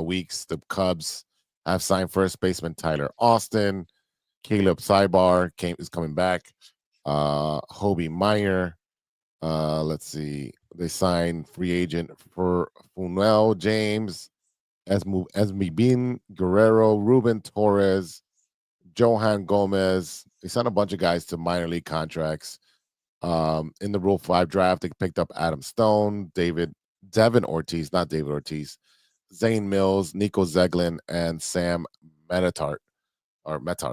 weeks, the Cubs have signed first baseman Tyler Austin. Caleb Cybar is coming back. Hobie Meyer. Let's see. They signed free agent for Funel James, Esmibin Guerrero, Ruben Torres, Johan Gomez. They signed a bunch of guys to minor league contracts. In the Rule 5 draft, they picked up Adam Stone, Devin Ortiz, not David Ortiz, Zane Mills, Nico Zeglin, and Sam Metart,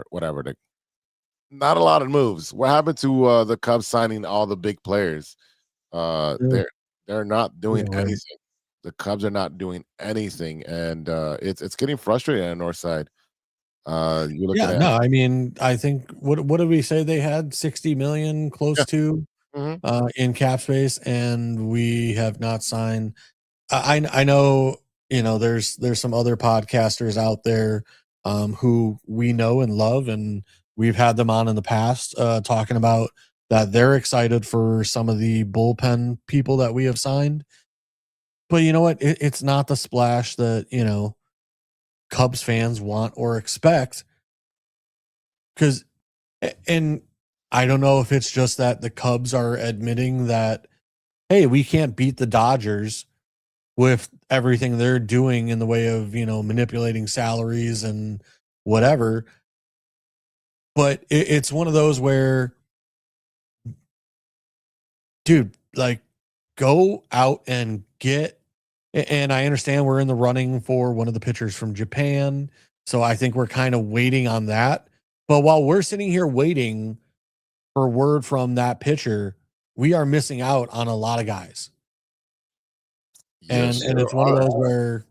whatever. Not a lot of moves. What happened to the Cubs signing all the big players? They're not doing anything. The Cubs are not doing anything, and it's getting frustrating on the north side. You're looking at I mean, I think what did we say they had 60 million close to in cap space, and we have not signed. I know, there's some other podcasters out there who we know and love, and we've had them on in the past talking about that they're excited for some of the bullpen people that we have signed. But you know what? It's not the splash that, Cubs fans want or expect. And I don't know if it's just that the Cubs are admitting that, hey, we can't beat the Dodgers with everything they're doing in the way of, manipulating salaries and whatever. But it's one of those where, dude, like, go out and get, and I understand we're in the running for one of the pitchers from Japan. So I think we're kind of waiting on that. But while we're sitting here waiting for word from that pitcher, we are missing out on a lot of guys. Yes, and it's one of those where,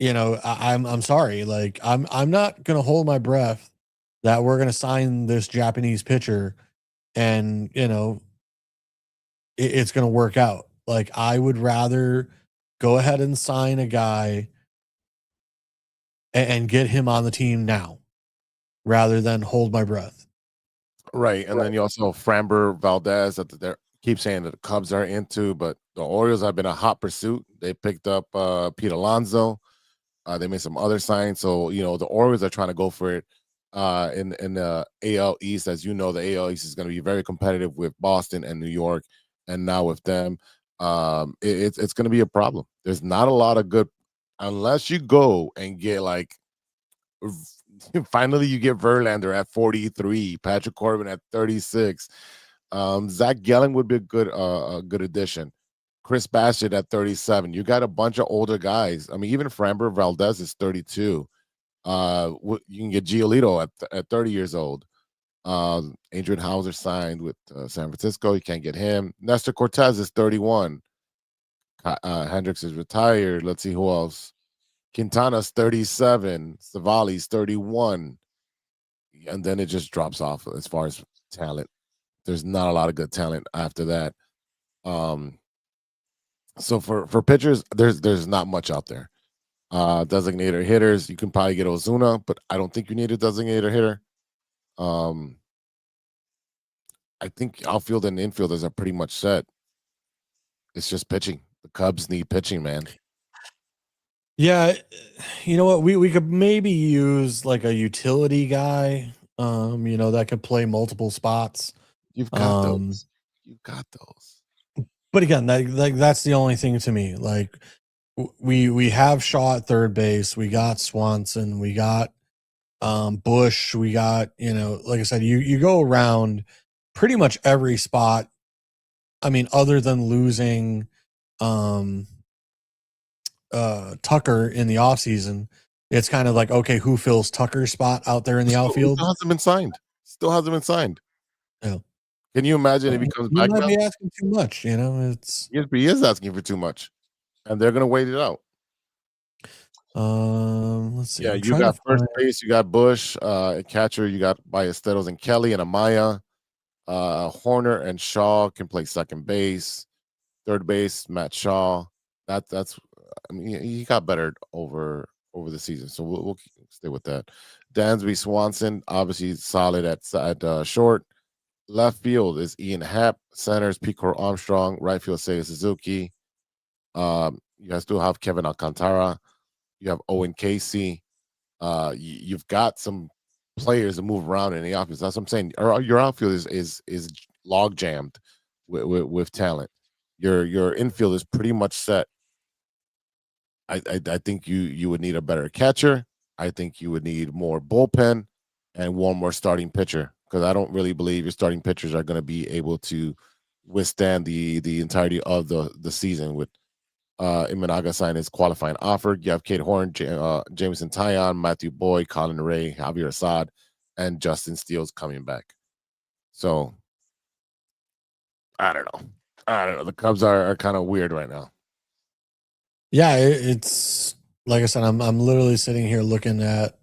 I'm sorry, like I'm not gonna hold my breath that we're gonna sign this Japanese pitcher and it's gonna work out. Like, I would rather go ahead and sign a guy and get him on the team now rather than hold my breath. Right. And then you also have Framber Valdez that they keep saying that the Cubs are into, but the Orioles have been a hot pursuit. They picked up Pete Alonso. They made some other signs. So, the Orioles are trying to go for it in the AL East. As you know, the AL East is going to be very competitive with Boston and New York. And now with them, it's going to be a problem. There's not a lot of good, unless you go and get finally you get Verlander at 43, Patrick Corbin at 36. Zach Gelling would be a good addition. Chris Bassett at 37. You got a bunch of older guys. I mean, even Framber Valdez is 32. You can get Giolito at 30 years old. Adrian Hauser signed with San Francisco. You can't get him. Nestor Cortez is 31. Hendricks is retired. Let's see who else. Quintana's 37. Savali's 31. And then it just drops off as far as talent. There's not a lot of good talent after that. So for pitchers, there's not much out there. Designator hitters, you can probably get Ozuna, but I don't think you need a designator hitter. I think outfield and infielders are pretty much set. It's just pitching. The Cubs need pitching, man. Yeah, you know what? We could maybe use like a utility guy, that could play multiple spots. You've got those. You've got those. But again, that's the only thing to me. Like, we have Shaw at third base, we got Swanson, we got Bush, we got, like I said, you go around pretty much every spot. I mean, other than losing Tucker in the offseason, it's kind of like, okay, who fills Tucker's spot out there in the outfield? Still hasn't been signed. Yeah. Can you imagine if he comes back? He might be asking too much, it's he is asking for too much. And they're gonna wait it out. Let's see. Yeah, you got first base, you got Bush, catcher, you got Ballesteros and Kelly and Amaya. Horner and Shaw can play second base, third base. Matt Shaw. That's. I mean, he got better over the season, so we'll stay with that. Dansby Swanson, obviously solid at short. Left field is Ian Happ. Center is Picor Armstrong. Right field, Seiya Suzuki. You guys still have Kevin Alcantara. You have Owen Casey. You've got some players to move around in the offense. That's what I'm saying. Your outfield is log jammed with talent. Your infield is pretty much set. I think you would need a better catcher. I think you would need more bullpen and one more starting pitcher, because I don't really believe your starting pitchers are going to be able to withstand the entirety of the season. With Imanaga signing his qualifying offer, you have Kate Horn, Jameson Taillon, Matthew Boyd, Colin Ray, Javier Assad, and Justin Steele's coming back. So I don't know. The Cubs are kind of weird right now. Yeah, it's like I said, I'm literally sitting here looking at,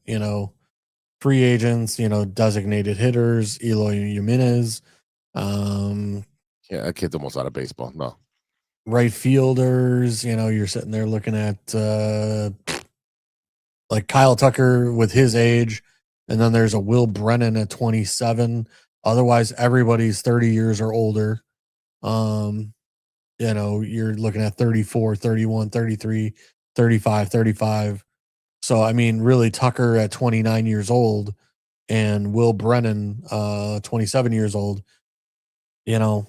free agents, designated hitters, Eloy Jimenez, Yeah, that kid's almost out of baseball. No. right fielders, you're sitting there looking at like Kyle Tucker with his age, and then there's a Will Brennan at 27. Otherwise, everybody's 30 years or older. You're looking at 34, 31, 33, 35, 35. So, I mean, really, Tucker at 29 years old and Will Brennan, 27 years old, you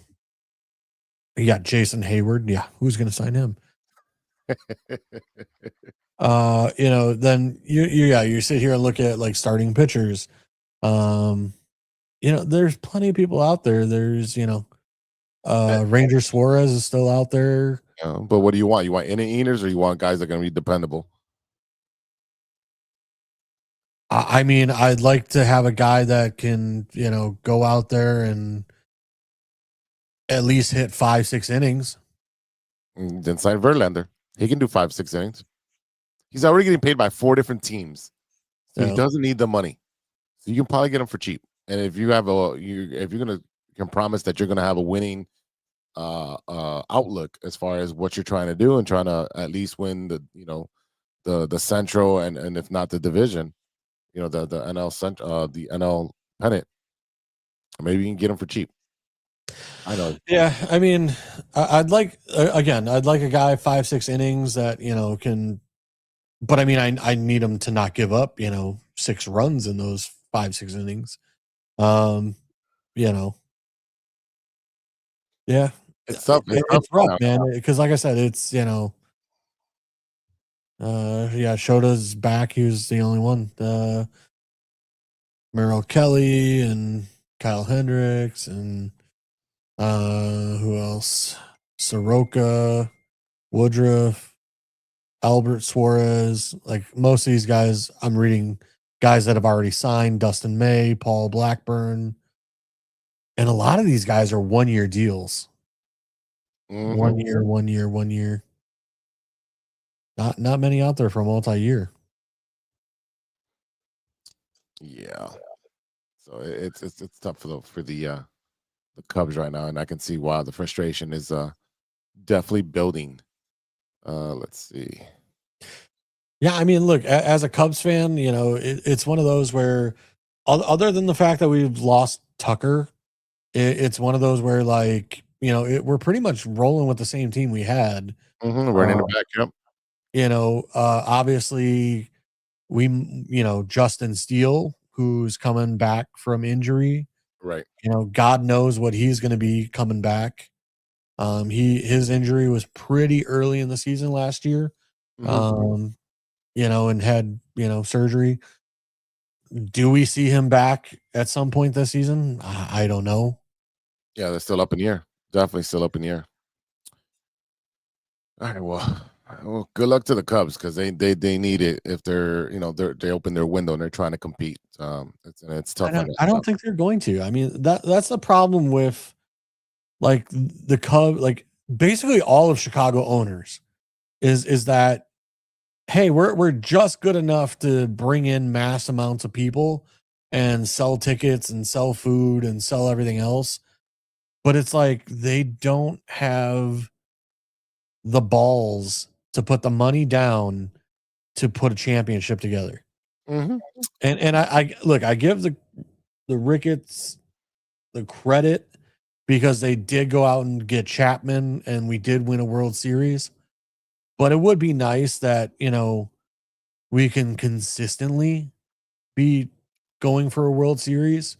got Jason Hayward. Yeah. Who's going to sign him? Then you sit here and look at like starting pitchers. There's plenty of people out there. There's, Ranger Suarez is still out there. Yeah, but what do you want? You want inning eaters, or you want guys that are going to be dependable? I mean, I'd like to have a guy that can, go out there and at least hit 5-6 innings. Then sign Verlander. He can do 5-6 innings. He's already getting paid by 4 different teams, so he doesn't need the money. So you can probably get him for cheap. And if you have can promise that you're gonna have a winning outlook as far as what you're trying to do and trying to at least win the Central and if not the division, the NL the NL pennant, maybe you can get him for cheap. I know. Yeah, I mean, I'd like a guy 5-6 innings that can. But I mean, I need him to not give up 6 runs in those 5-6 innings. Yeah, it's tough. It's rough, man. Because like I said, it's Shota's back. He was the only one. Merrill Kelly and Kyle Hendricks and who else? Soroka, Woodruff, Albert Suarez. Like most of these guys, I'm reading guys that have already signed. Dustin May, Paul Blackburn. And a lot of these guys are 1-year deals. Mm-hmm. 1 year. Not many out there for multi-year. Yeah. So it's tough for the Cubs right now, and I can see why the frustration is definitely building. Let's see. Yeah, I mean, look, as a Cubs fan, it's one of those where, other than the fact that we've lost Tucker, it's one of those where, like, we're pretty much rolling with the same team we had. Running the back up. Obviously, Justin Steele, who's coming back from injury. Right. God knows what he's going to be coming back. His injury was pretty early in the season last year. And had, surgery. Do we see him back at some point this season? I don't know. Yeah, they're still up in the air. Definitely still up in the air. All right, well, good luck to the Cubs, because they need it if they're they open their window and they're trying to compete. It's tough. I don't think they're going to. I mean, that's the problem with like the Cubs, like basically all of Chicago owners is that, hey, we're just good enough to bring in mass amounts of people and sell tickets and sell food and sell everything else. but it's like they don't have the balls to put the money down to put a championship together. Mm-hmm. And I look, I give the Ricketts the credit because they did go out and get Chapman and we did win a World Series. But it would be nice that, we can consistently be going for a World Series,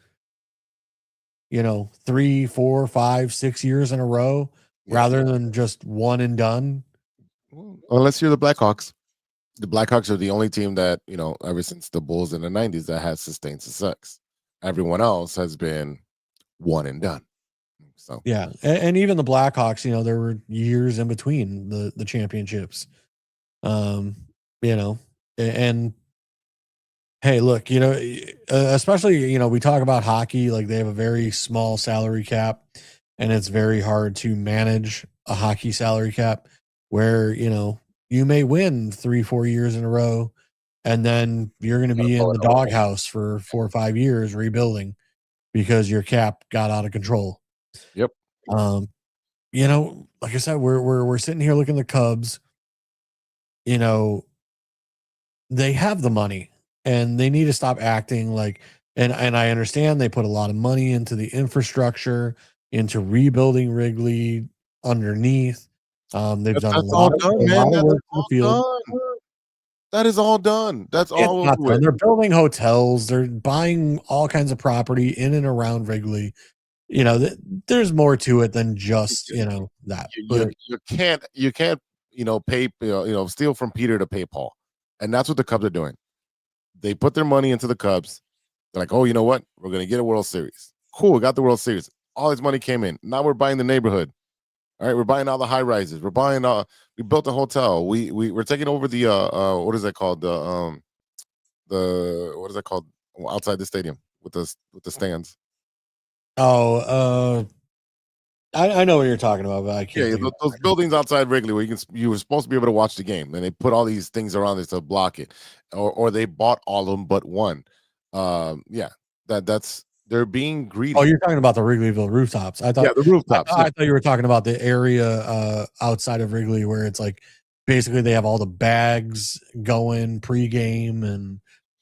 3, 4, 5, 6 years in a row rather than just one and done. Unless you're the Blackhawks. The Blackhawks are the only team that, ever since the Bulls in the 90s that has sustained success. Everyone else has been one and done. So yeah, and even the Blackhawks, there were years in between the championships. And hey, look, especially, we talk about hockey, like they have a very small salary cap and it's very hard to manage a hockey salary cap where, you may win 3-4 years in a row and then you're going to be in the doghouse for 4 or 5 years rebuilding because your cap got out of control. Yep. Like I said, we're sitting here looking at the Cubs. They have the money and they need to stop acting like, and I understand they put a lot of money into the infrastructure, into rebuilding Wrigley underneath. They've done a lot of work in the field. That is all done. That's all over with. They're building hotels. They're buying all kinds of property in and around Wrigley. There's more to it than just that. You can't pay steal from Peter to pay Paul, and that's what the Cubs are doing. They put their money into the Cubs. They're like, oh, you know what? We're gonna get a World Series. Cool, we got the World Series. All this money came in. Now we're buying the neighborhood. All right, we're buying all the high rises. We're buying we built a hotel. We're taking over the what is that called? The what is that called outside the stadium with the stands? Oh, I know what you're talking about, but I can't. Yeah, those buildings outside Wrigley where you were supposed to be able to watch the game, and they put all these things around it to block it, or they bought all of them but one. That's they're being greedy. Oh, you're talking about the Wrigleyville rooftops. I thought the rooftops. I thought you were talking about the area outside of Wrigley where it's like basically they have all the bags going pregame and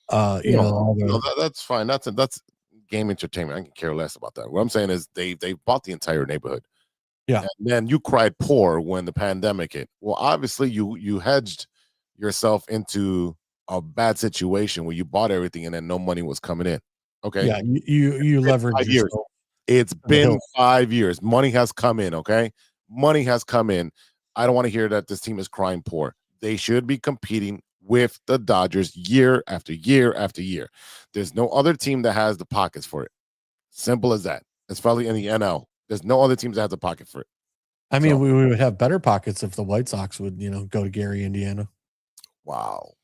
that's fine. That's game entertainment. I can care less about that. What I'm saying is they bought the entire neighborhood. Yeah. And then you cried poor when the pandemic hit. Well, obviously you hedged yourself into a bad situation where you bought everything and then no money was coming in. Okay. Yeah, you leveraged yourself. It's been 5 years. Money has come in. Okay. Money has come in. I don't want to hear that this team is crying poor. They should be competing with the Dodgers year after year after year. There's no other team that has the pockets for it. Simple as that. It's probably in the NL. There's no other teams that have the pocket for it. I mean, we would have better pockets if the White Sox would, go to Gary, Indiana. Wow.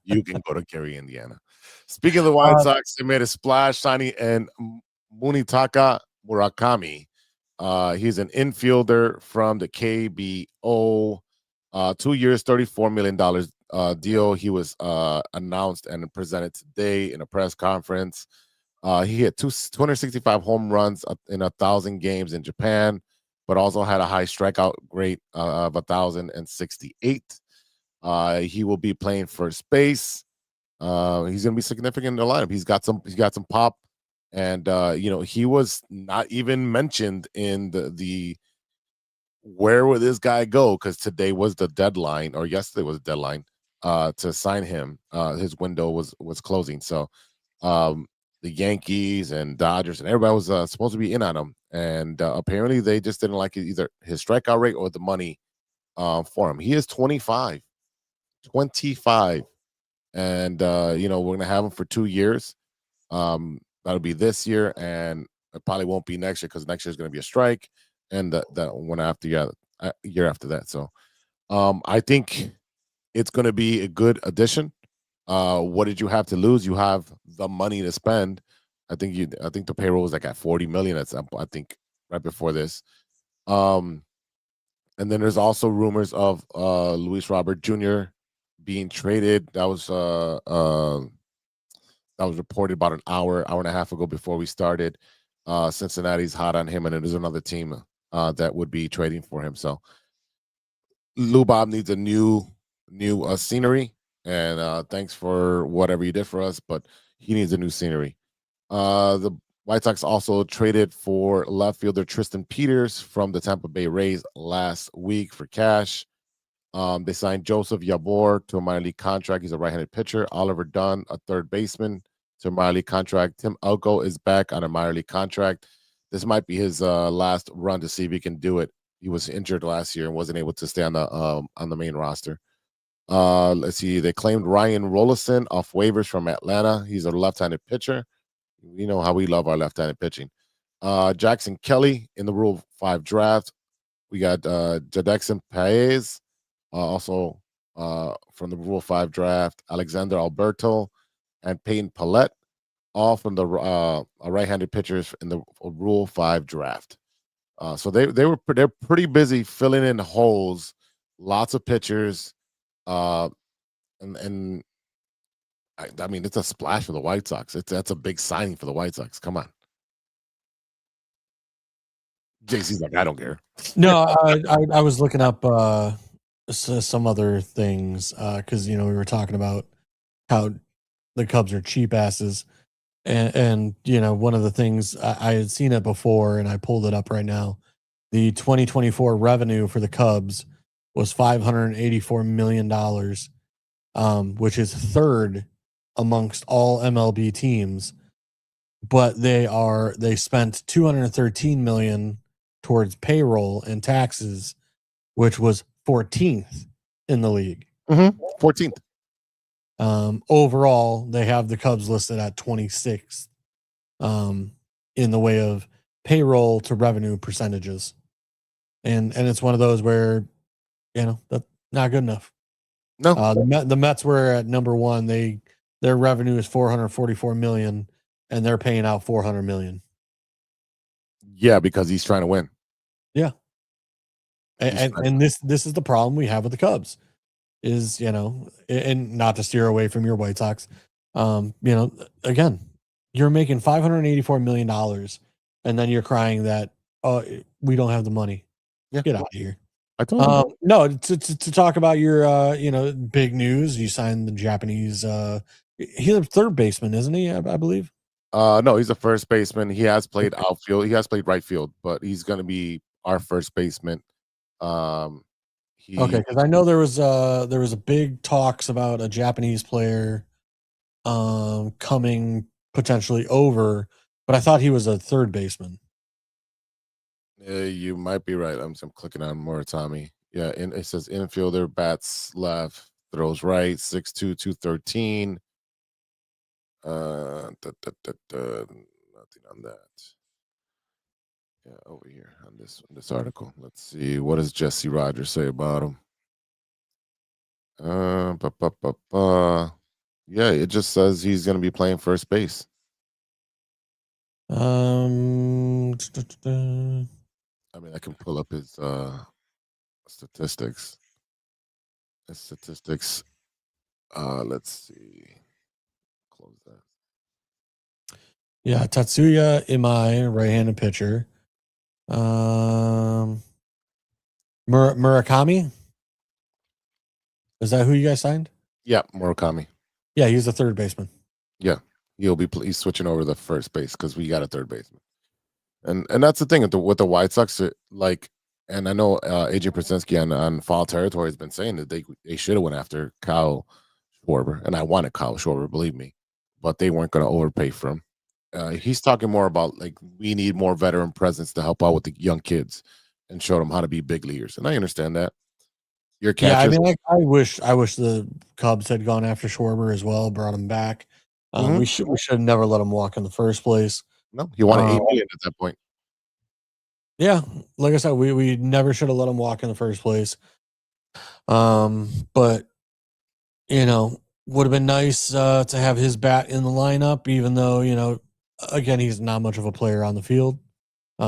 You can go to Gary, Indiana. Speaking of the White Sox, they made a splash signing and Munetaka Murakami. He's an infielder from the KBO. 2 years, $34 million deal. He was announced and presented today in a press conference. He hit 265 home runs in 1,000 games in Japan, but also had a high strikeout rate of 1,068. He will be playing first base. He's going to be significant in the lineup. He's got some pop, and he was not even mentioned in the where will this guy go? Because today was the deadline, or yesterday was the deadline to sign him. His window was closing, so the Yankees and Dodgers and everybody was supposed to be in on him, and apparently they just didn't like either his strikeout rate or the money for him. He is 25, and we're gonna have him for 2 years. That'll be this year, and it probably won't be next year because next year is going to be a strike, and that one after year after that. So I think it's going to be a good addition. What did you have to lose? You have the money to spend. I think the payroll was like at 40 million at some point, I think right before this. And then there's also rumors of Luis Robert Jr. being traded. That was reported about an hour and a half ago before we started. Cincinnati's hot on him, and it is another team that would be trading for him. So Lou Bob needs a new scenery, and thanks for whatever you did for us, but he needs a new scenery. The White Sox also traded for left fielder Tristan Peters from the Tampa Bay Rays last week for cash. They signed Joseph Yabor to a minor league contract. He's a right-handed pitcher. Oliver Dunn, a third baseman, to a minor league contract. Tim Elko is back on a minor league contract. This might be his last run to see if he can do it. He was injured last year and wasn't able to stay on the main roster. Let's see. They claimed Ryan Rollison off waivers from Atlanta. He's a left-handed pitcher. You know how we love our left-handed pitching. Jackson Kelly in the Rule 5 draft. We got Jadexon Paez, also from the Rule 5 draft. Alexander Alberto and Peyton Pallette, all from the right-handed pitchers in the Rule 5 draft. So they're pretty busy filling in holes. Lots of pitchers, and I mean, it's a splash for the White Sox. That's a big signing for the White Sox. Come on. JC's like, I don't care. No, I was looking up some other things because we were talking about how the Cubs are cheap asses, and one of the things I had seen it before, and I pulled it up right now. The 2024 revenue for the Cubs was $584 million, which is third amongst all MLB teams, but they spent $213 million towards payroll and taxes, which was 14th in the league. 14th. Overall, they have the Cubs listed at 26th in the way of payroll to revenue percentages, and it's one of those where that's not good enough. No, the Mets were at number one. Their revenue is $444 million, and they're paying out $400 million. Yeah, because he's trying to win. Yeah, and this is the problem we have with the Cubs, is and not to steer away from your White Sox, again, you're making $584 million, and then you're crying that we don't have the money. Yeah. Get out of here. I told you. No, to talk about your big news. You signed the Japanese. He's a third baseman, isn't he? I believe. No, he's a first baseman. He has played outfield. He has played right field, but he's going to be our first baseman. Okay, because I know there was a big talks about a Japanese player coming potentially over, but I thought he was a third baseman. You might be right. I'm clicking on Muratami. Yeah, and it says infielder, bats left, throws right, 6'2", 213. Nothing on that. Yeah, over here on this article. Let's see, what does Jesse Rogers say about him? Yeah, it just says he's going to be playing first base. I mean, I can pull up his statistics. Let's see. Close that. Yeah, Tatsuya Imai, right-handed pitcher. Murakami? Is that who you guys signed? Yeah, Murakami. Yeah, he's a third baseman. Yeah, he's switching over to first base because we got a third baseman. And that's the thing with the White Sox, and I know AJ Przinsky on Foul Territory has been saying that they should have went after Kyle Schwarber, and I wanted Kyle Schwarber, believe me, but they weren't going to overpay for him. He's talking more about we need more veteran presence to help out with the young kids and show them how to be big leaguers, and I understand that. Your catchers, yeah, I mean, I wish the Cubs had gone after Schwarber as well, brought him back. We should have never let him walk in the first place. No, he wanted $8 million at that point. Yeah, like I said, we never should have let him walk in the first place. But would have been nice to have his bat in the lineup, even though again, he's not much of a player on the field. He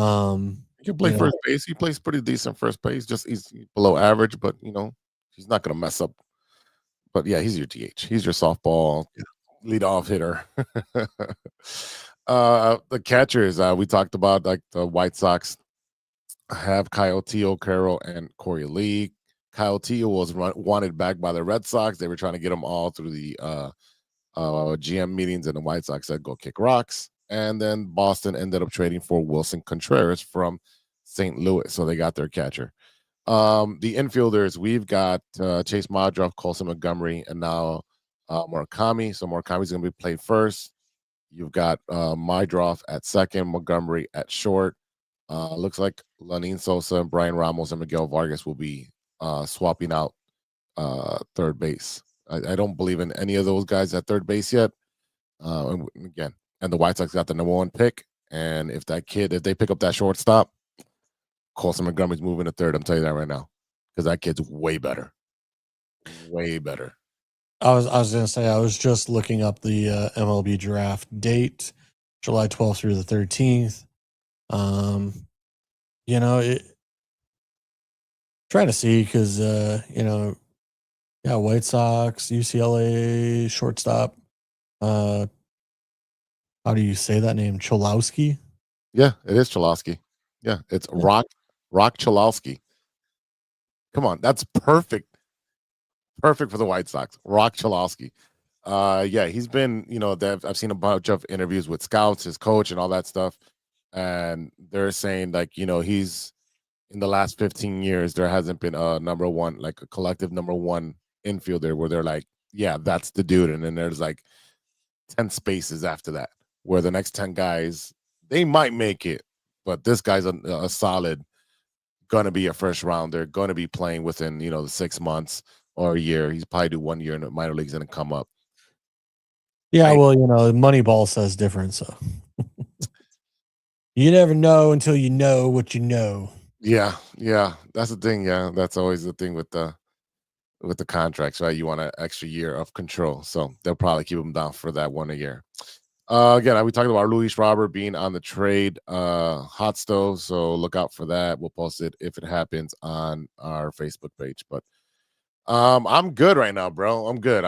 can play first base. He plays pretty decent first base. Just he's below average, but he's not going to mess up. But yeah, he's your DH. He's your softball leadoff hitter. The catchers, we talked about, like the White Sox have Coyote Carroll and Corey Lee. Coyote was wanted back by the Red Sox. They were trying to get them all through the GM meetings, and the White Sox said go kick rocks. And then Boston ended up trading for Wilson Contreras from St. Louis, so they got their catcher. The infielders, we've got Chase Modroff, Colson Montgomery, and now Murakami. So Murakami's going to be played first. You've got Modroff at second, Montgomery at short. Looks like Lanin Sosa and Brian Ramos and Miguel Vargas will be swapping out third base. I don't believe in any of those guys at third base yet. And again, and the White Sox got the number 1 pick. And if they pick up that shortstop, Colson Montgomery's moving to third. I'm telling you that right now, because that kid's way better. Way better. I was gonna say, I was just looking up the MLB draft date, July 12th through the 13th. Trying to see because White Sox, UCLA shortstop. How do you say that name? Cholowski? Yeah, it is Cholowski. Yeah, it's Rock Cholowski. Come on, that's perfect. Perfect for the White Sox. Rock Cholowski. Yeah, he's been, I've seen a bunch of interviews with scouts, his coach, and all that stuff. And they're saying, like, he's in the last 15 years, there hasn't been a number 1, like a collective number 1 infielder where they're like, yeah, that's the dude. And then there's like 10 spaces after that, where the next 10 guys, they might make it, but this guy's a solid, going to be a first rounder, going to be playing within, the 6 months or a year. He's probably do 1 year in the minor leagues and come up. Yeah, well, Moneyball says different, so you never know until you know what you know. Yeah, that's the thing. Yeah, that's always the thing with the contracts, right? You want an extra year of control, so they'll probably keep him down for that 1 year. Again, we talked about Luis Robert being on the trade hot stove, so look out for that. We'll post it if it happens on our Facebook page. But I'm good right now, bro. I'm good.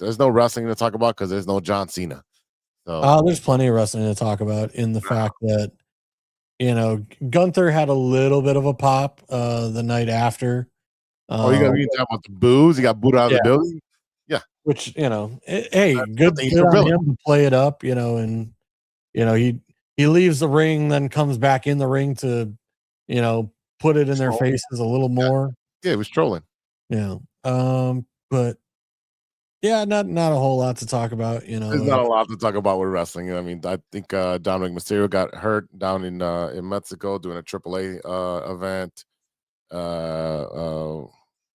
There's no wrestling to talk about because there's no John Cena. So there's plenty of wrestling to talk about in the fact that Gunther had a little bit of a pop the night after. You got to talk about the boos. He got booed out of the building. Yeah, which hey, good on him to play it up. And he leaves the ring, then comes back in the ring to put it in their faces a little more. Yeah, he was trolling. Yeah, but yeah, not a whole lot to talk about. There's not a lot to talk about with wrestling. I mean, I think Dominic Mysterio got hurt down in Mexico doing a AAA event.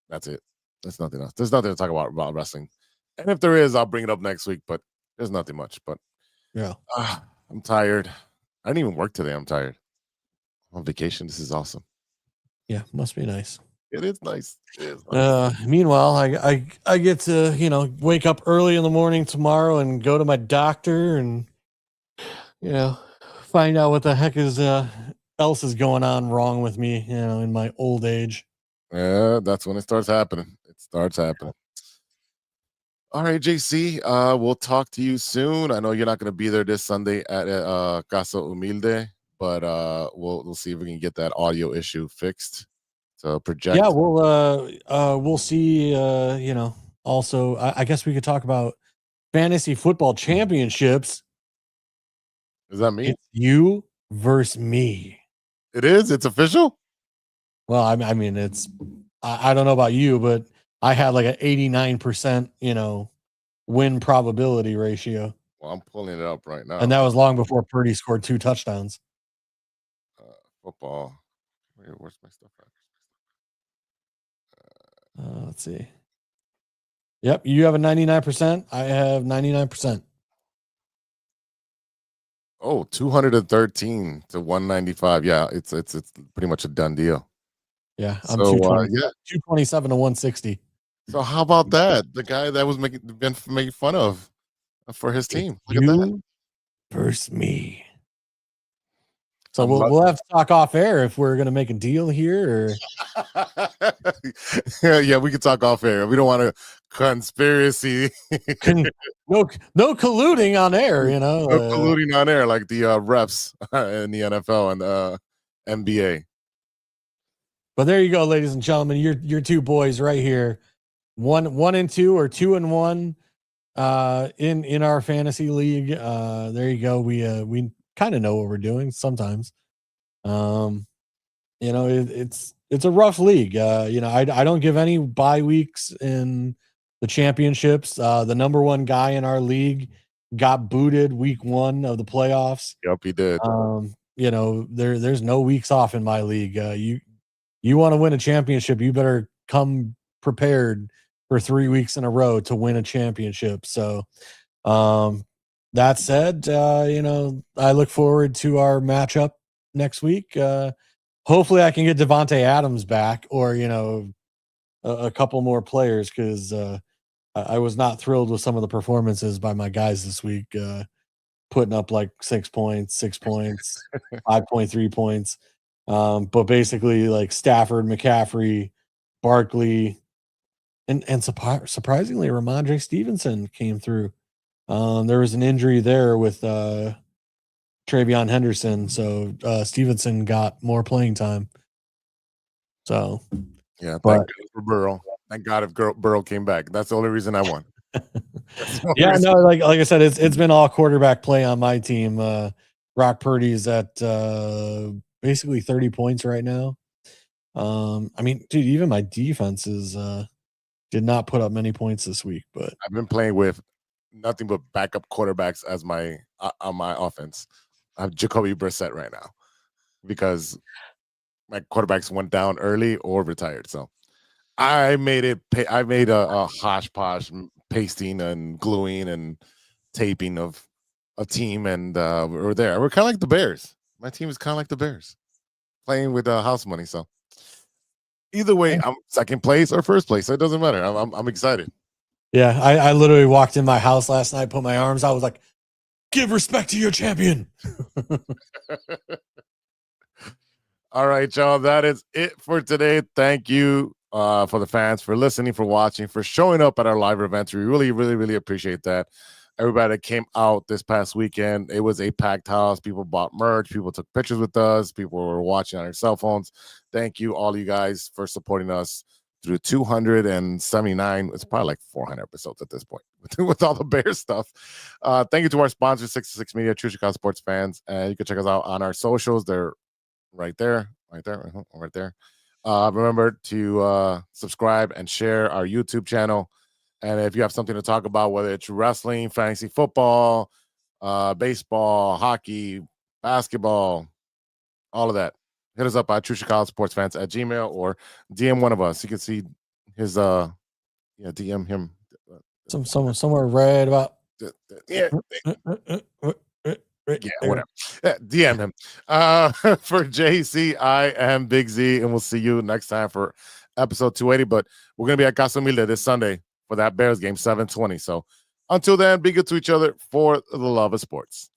That's it. There's nothing else. There's nothing to talk about wrestling. And if there is, I'll bring it up next week. But there's nothing much. But yeah, I'm tired. I didn't even work today. I'm tired. I'm on vacation. This is awesome. Yeah, must be nice. It is nice. It is nice. Meanwhile, I get to wake up early in the morning tomorrow and go to my doctor and find out what the heck else is going on wrong with me in my old age. Yeah, that's when it starts happening. All right, JC. We'll talk to you soon. I know you're not going to be there this Sunday at Casa Humilde, but we'll see if we can get that audio issue fixed. So project. Yeah, we'll see. Also, I guess we could talk about fantasy football championships. Does that mean it's you versus me? It is. It's official. Well, I mean, it's. I don't know about you, but I had like an 89%, win probability ratio. Well, I'm pulling it up right now, and that was long before Purdy scored 2 touchdowns. Football. Where's my stuff at? Let's see. Yep, you have a 99%. I have 99%. Oh, 213 to 195. Yeah, it's pretty much a done deal. Yeah, I'm 227 to 160. So how about that? The guy that was been making fun of for his team. Look at that. Versus me. So we'll have to talk off air if we're going to make a deal here. Or... yeah, we can talk off air. We don't want to conspiracy. No colluding on air, you know. No colluding on air like the refs in the NFL and NBA. But there you go, ladies and gentlemen. Your two boys right here, 1-2 or 2-1 in our fantasy league. There you go. We kind of know what we're doing sometimes. You know, it's a rough league. You know, I don't give any bye weeks in the championships. The number one guy in our league got booted week 1 of the playoffs. Yep, he did. You know, there's no weeks off in my league. You want to win a championship, you better come prepared for 3 weeks in a row to win a championship. So, that said, you know, I look forward to our matchup next week. Hopefully I can get Devontae Adams back, or, you know, a couple more players, because I was not thrilled with some of the performances by my guys this week, putting up like 6 points, 5.3 points. But basically, like Stafford, McCaffrey, Barkley, and surprisingly, Ramondre Stevenson came through. There was an injury there with Travion Henderson, so Stevenson got more playing time. So, yeah, thank God for Burrow. Thank God if Burrow came back. That's the only reason I won. Yeah, no, like I said, it's been all quarterback play on my team. Brock Purdy's at basically 30 points right now. I mean, dude, even my defenses did not put up many points this week. But I've been playing with nothing but backup quarterbacks as my on my offense. I have Jacoby Brissett right now because my quarterbacks went down early or retired. So I made a hodgepodge pasting and gluing and taping of a team, and we're there. We're kind of like the Bears. My team is kind of like the Bears, playing with house money. So either way, I'm second place or first place. So it doesn't matter. I'm excited. yeah, I literally walked in my house last night, put my arms out, was like, give respect to your champion. All right, y'all. That is it for today. Thank you for the fans, for listening, for watching, for showing up at our live events. We really, really, really appreciate that. Everybody that came out this past weekend, it was a packed house. People bought merch. People took pictures with us. People were watching on their cell phones. Thank you, all you guys, for supporting us through 279. It's probably like 400 episodes at this point with all the Bears stuff. Thank you to our sponsor, 66 Media, True Chicago Sports Fans. And you can check us out on our socials. They're right there. Remember to subscribe and share our YouTube channel. And if you have something to talk about, whether it's wrestling, fantasy football, baseball, hockey, basketball, all of that, hit us up at TrueChicagoSportsFans@gmail.com or DM one of us. You can see his DM him. Somewhere right about whatever. DM him. For JC, I am Big Z, and we'll see you next time for episode 280. But we're gonna be at Casa Humilde this Sunday for that Bears game, 7:20. So until then, be good to each other for the love of sports.